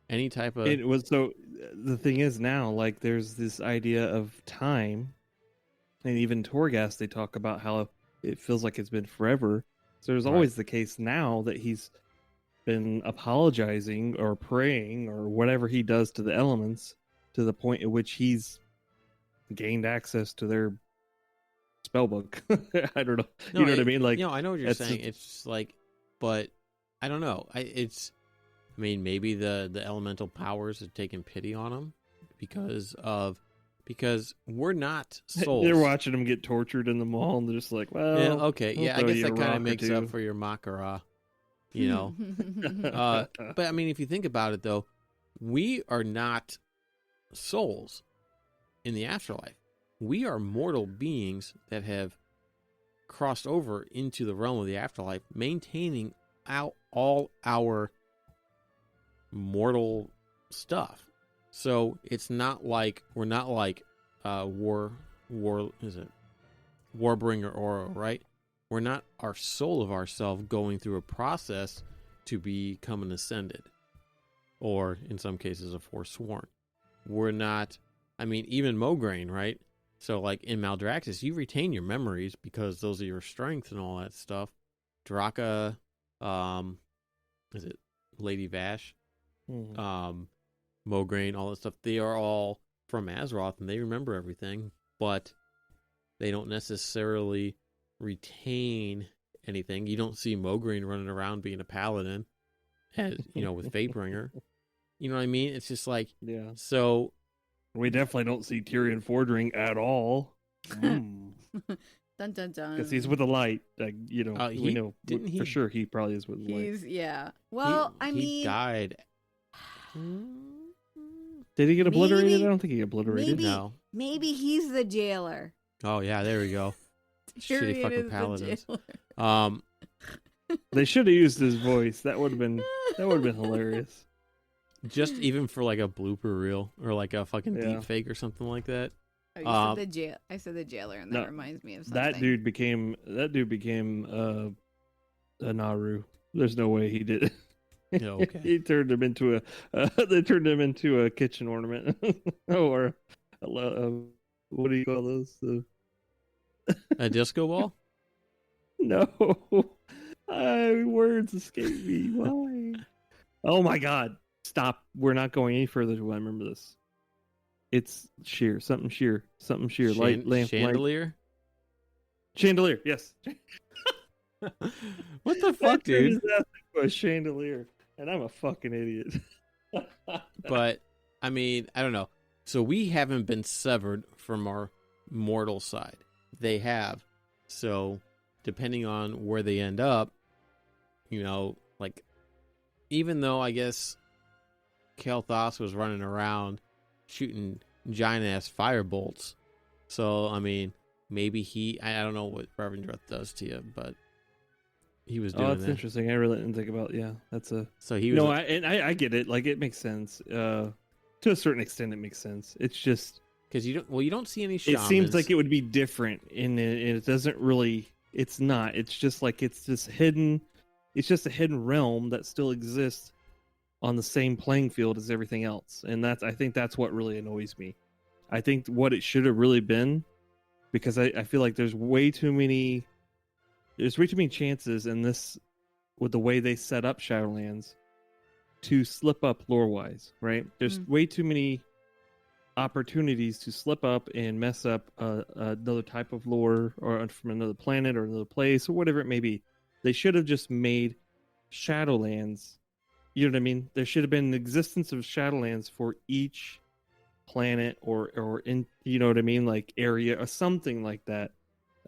any type of... It was, so the thing is now, like, there's this idea of time, and even Torghast, they talk about how it feels like it's been forever. So there's always the case now that he's been apologizing or praying or whatever he does to the elements to the point at which he's gained access to their spell book. I don't know. No, You know what I mean? Like, I know what you're that's saying. It's just like, but I don't know. I mean, maybe the elemental powers have taken pity on him because we're not souls. they're watching him get tortured in the mall, and they're just like, well, Yeah, okay. we'll Yeah, I throw guess you a that kind rock of or makes two. up for your Makara, you know. But I mean, if you think about it, though, we are not souls in the afterlife. We are mortal beings that have crossed over into the realm of the afterlife, maintaining all our mortal stuff. So it's not like we're not like Warbringer Aura, right? We're not our soul of ourself going through a process to become an ascended, or in some cases a forsworn. We're not. I mean, even Mograine, right? So like in Maldraxxus, you retain your memories because those are your strengths and all that stuff. Draka, is it Lady Vash? Mograine, all that stuff. They are all from Azeroth and they remember everything, but they don't necessarily retain anything. You don't see Mograine running around being a paladin, as you know, with Fatebringer. You know what I mean? It's just like, Yeah. So We definitely don't see Tirion Fordring at all. Dun dun dun. Because he's with the light. Like, you know, we know didn't he- for sure he probably is with the light. He's Well, I mean, he died. Did he get obliterated? maybe- I don't think he obliterated. maybe- No. maybe he's the jailer. Oh yeah, there we go. Shitty Tyrion fucking is the paladins. jailer. They should have used his voice. That would have been hilarious. Just even for like a blooper reel or like a fucking Yeah. deep fake or something like that. Oh, you said the jail. I said the jailer, and that No, reminds me of something. That dude became a Naru. There's no way he did. Yeah, okay. He turned him into they turned him into a kitchen ornament or what do you call those? A disco ball? No, words escape me. Why? Oh my God! Stop. We're not going any further. I remember this. It's something sheer. Light lamp, Chandelier? chandelier. Yes. What the fuck, dude? A chandelier, and I'm a fucking idiot. But I mean, I don't know. So we haven't been severed from our mortal side. They have. So depending on where they end up, you know, like even though I guess Kael'thas was running around shooting giant ass fire bolts. So I mean, maybe I don't know what Revendreth does to you, but he was doing Oh, that's that. interesting. I really didn't think about. Yeah, that's a. So he was. No, I get it. Like it makes sense. To a certain extent, it makes sense. It's just because you don't see any it shamans. seems like it would be different, and it doesn't really. It's not. It's just like it's this hidden. It's just a hidden realm that still exists on the same playing field as everything else, and I think that's what really annoys me. I think what it should have really been, because I feel like there's way too many chances in this with the way they set up Shadowlands to slip up lore wise, right? There's way too many opportunities to slip up and mess up another type of lore or from another planet or another place or whatever it may be. They should have just made Shadowlands. You know what I mean? There should have been an existence of Shadowlands for each planet or in, you know what I mean, like area or something like that.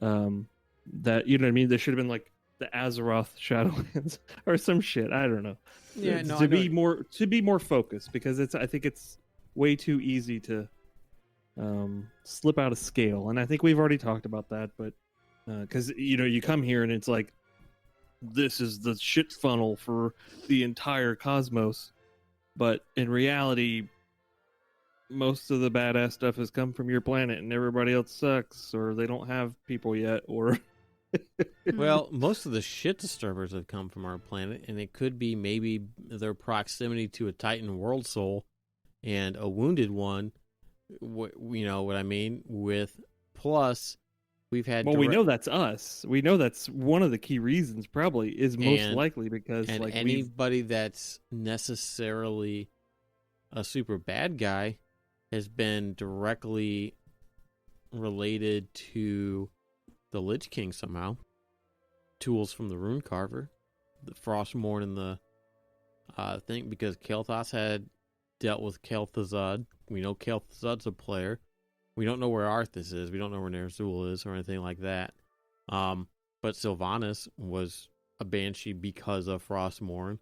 That, you know what I mean? There should have been like the Azeroth Shadowlands or some shit. I don't know. Yeah, no, to be more focused, because I think it's way too easy to slip out of scale, and I think we've already talked about that. But because you know, you come here and it's like this is the shit funnel for the entire cosmos, but in reality, most of the badass stuff has come from your planet, and everybody else sucks, or they don't have people yet, or. Well, most of the shit disturbers have come from our planet, and it could be maybe their proximity to a Titan world soul and a wounded one. You know what I mean? With plus, we've had. Well, we know that's us. We know that's one of the key reasons. Probably is most And- likely because and like anybody that's necessarily a super bad guy, has been directly related to the Lich King somehow. Tools from the Rune Carver, the Frostmourne, and the thing, because Kael'thas had dealt with Kel'Thuzad. We know Kel'Thuzad's a player. We don't know where Arthas is. We don't know where Ner'zhul is or anything like that. But Sylvanas was a Banshee because of Frostmourne.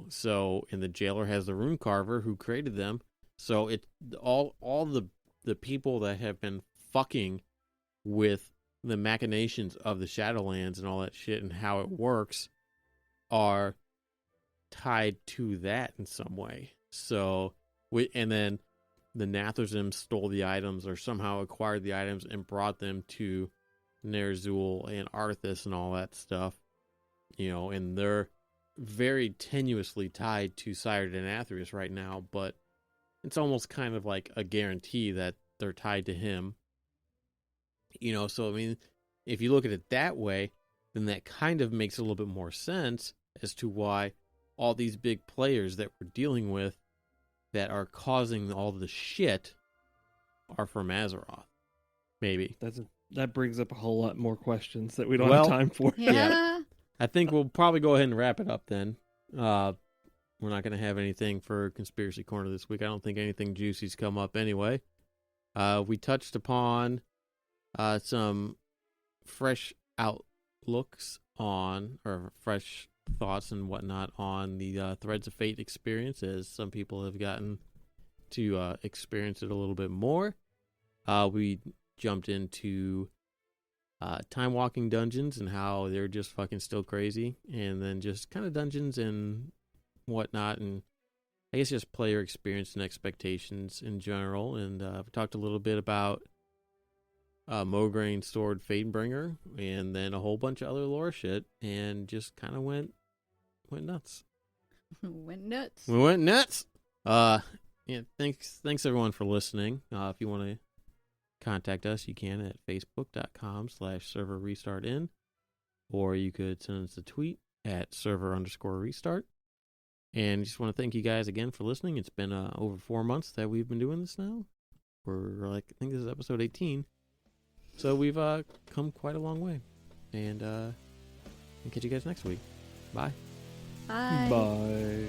So, and the Jailer has the Rune Carver who created them. So it all the people that have been fucking with the machinations of the Shadowlands and all that shit and how it works are tied to that in some way. So, and then the Nathrezim stole the items or somehow acquired the items and brought them to Ner'zhul and Arthas and all that stuff. And they're very tenuously tied to Sire Denathrius right now, but it's almost kind of like a guarantee that they're tied to him. So I mean, if you look at it that way, then that kind of makes a little bit more sense as to why all these big players that we're dealing with that are causing all the shit are from Azeroth. Maybe. That brings up a whole lot more questions that we don't Well, have time for. Yeah. I think we'll probably go ahead and wrap it up then. We're not going to have anything for Conspiracy Corner this week. I don't think anything juicy's come up anyway. We touched upon some fresh outlooks on, or fresh thoughts and whatnot on the Threads of Fate experience, as some people have gotten to experience it a little bit more. We jumped into time walking dungeons and how they're just fucking still crazy, and then just kind of dungeons and whatnot, and I guess just player experience and expectations in general. And we talked a little bit about Mograine Sword Fatebringer, and then a whole bunch of other lore shit, and just kind of went nuts. Went nuts. We went nuts. Yeah, thanks everyone for listening. If you want to contact us, you can at facebook.com/server-restartin, or you could send us a tweet at server_restart. And just want to thank you guys again for listening. It's been over 4 months that we've been doing this now. I think this is episode 18. So we've come quite a long way. And I'll catch you guys next week. Bye. Bye. Bye.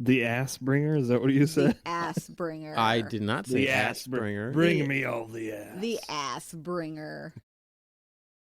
The Assbringer? Is that what you said? The Assbringer. I did not say The Assbringer. Bring me all the ass. The Assbringer.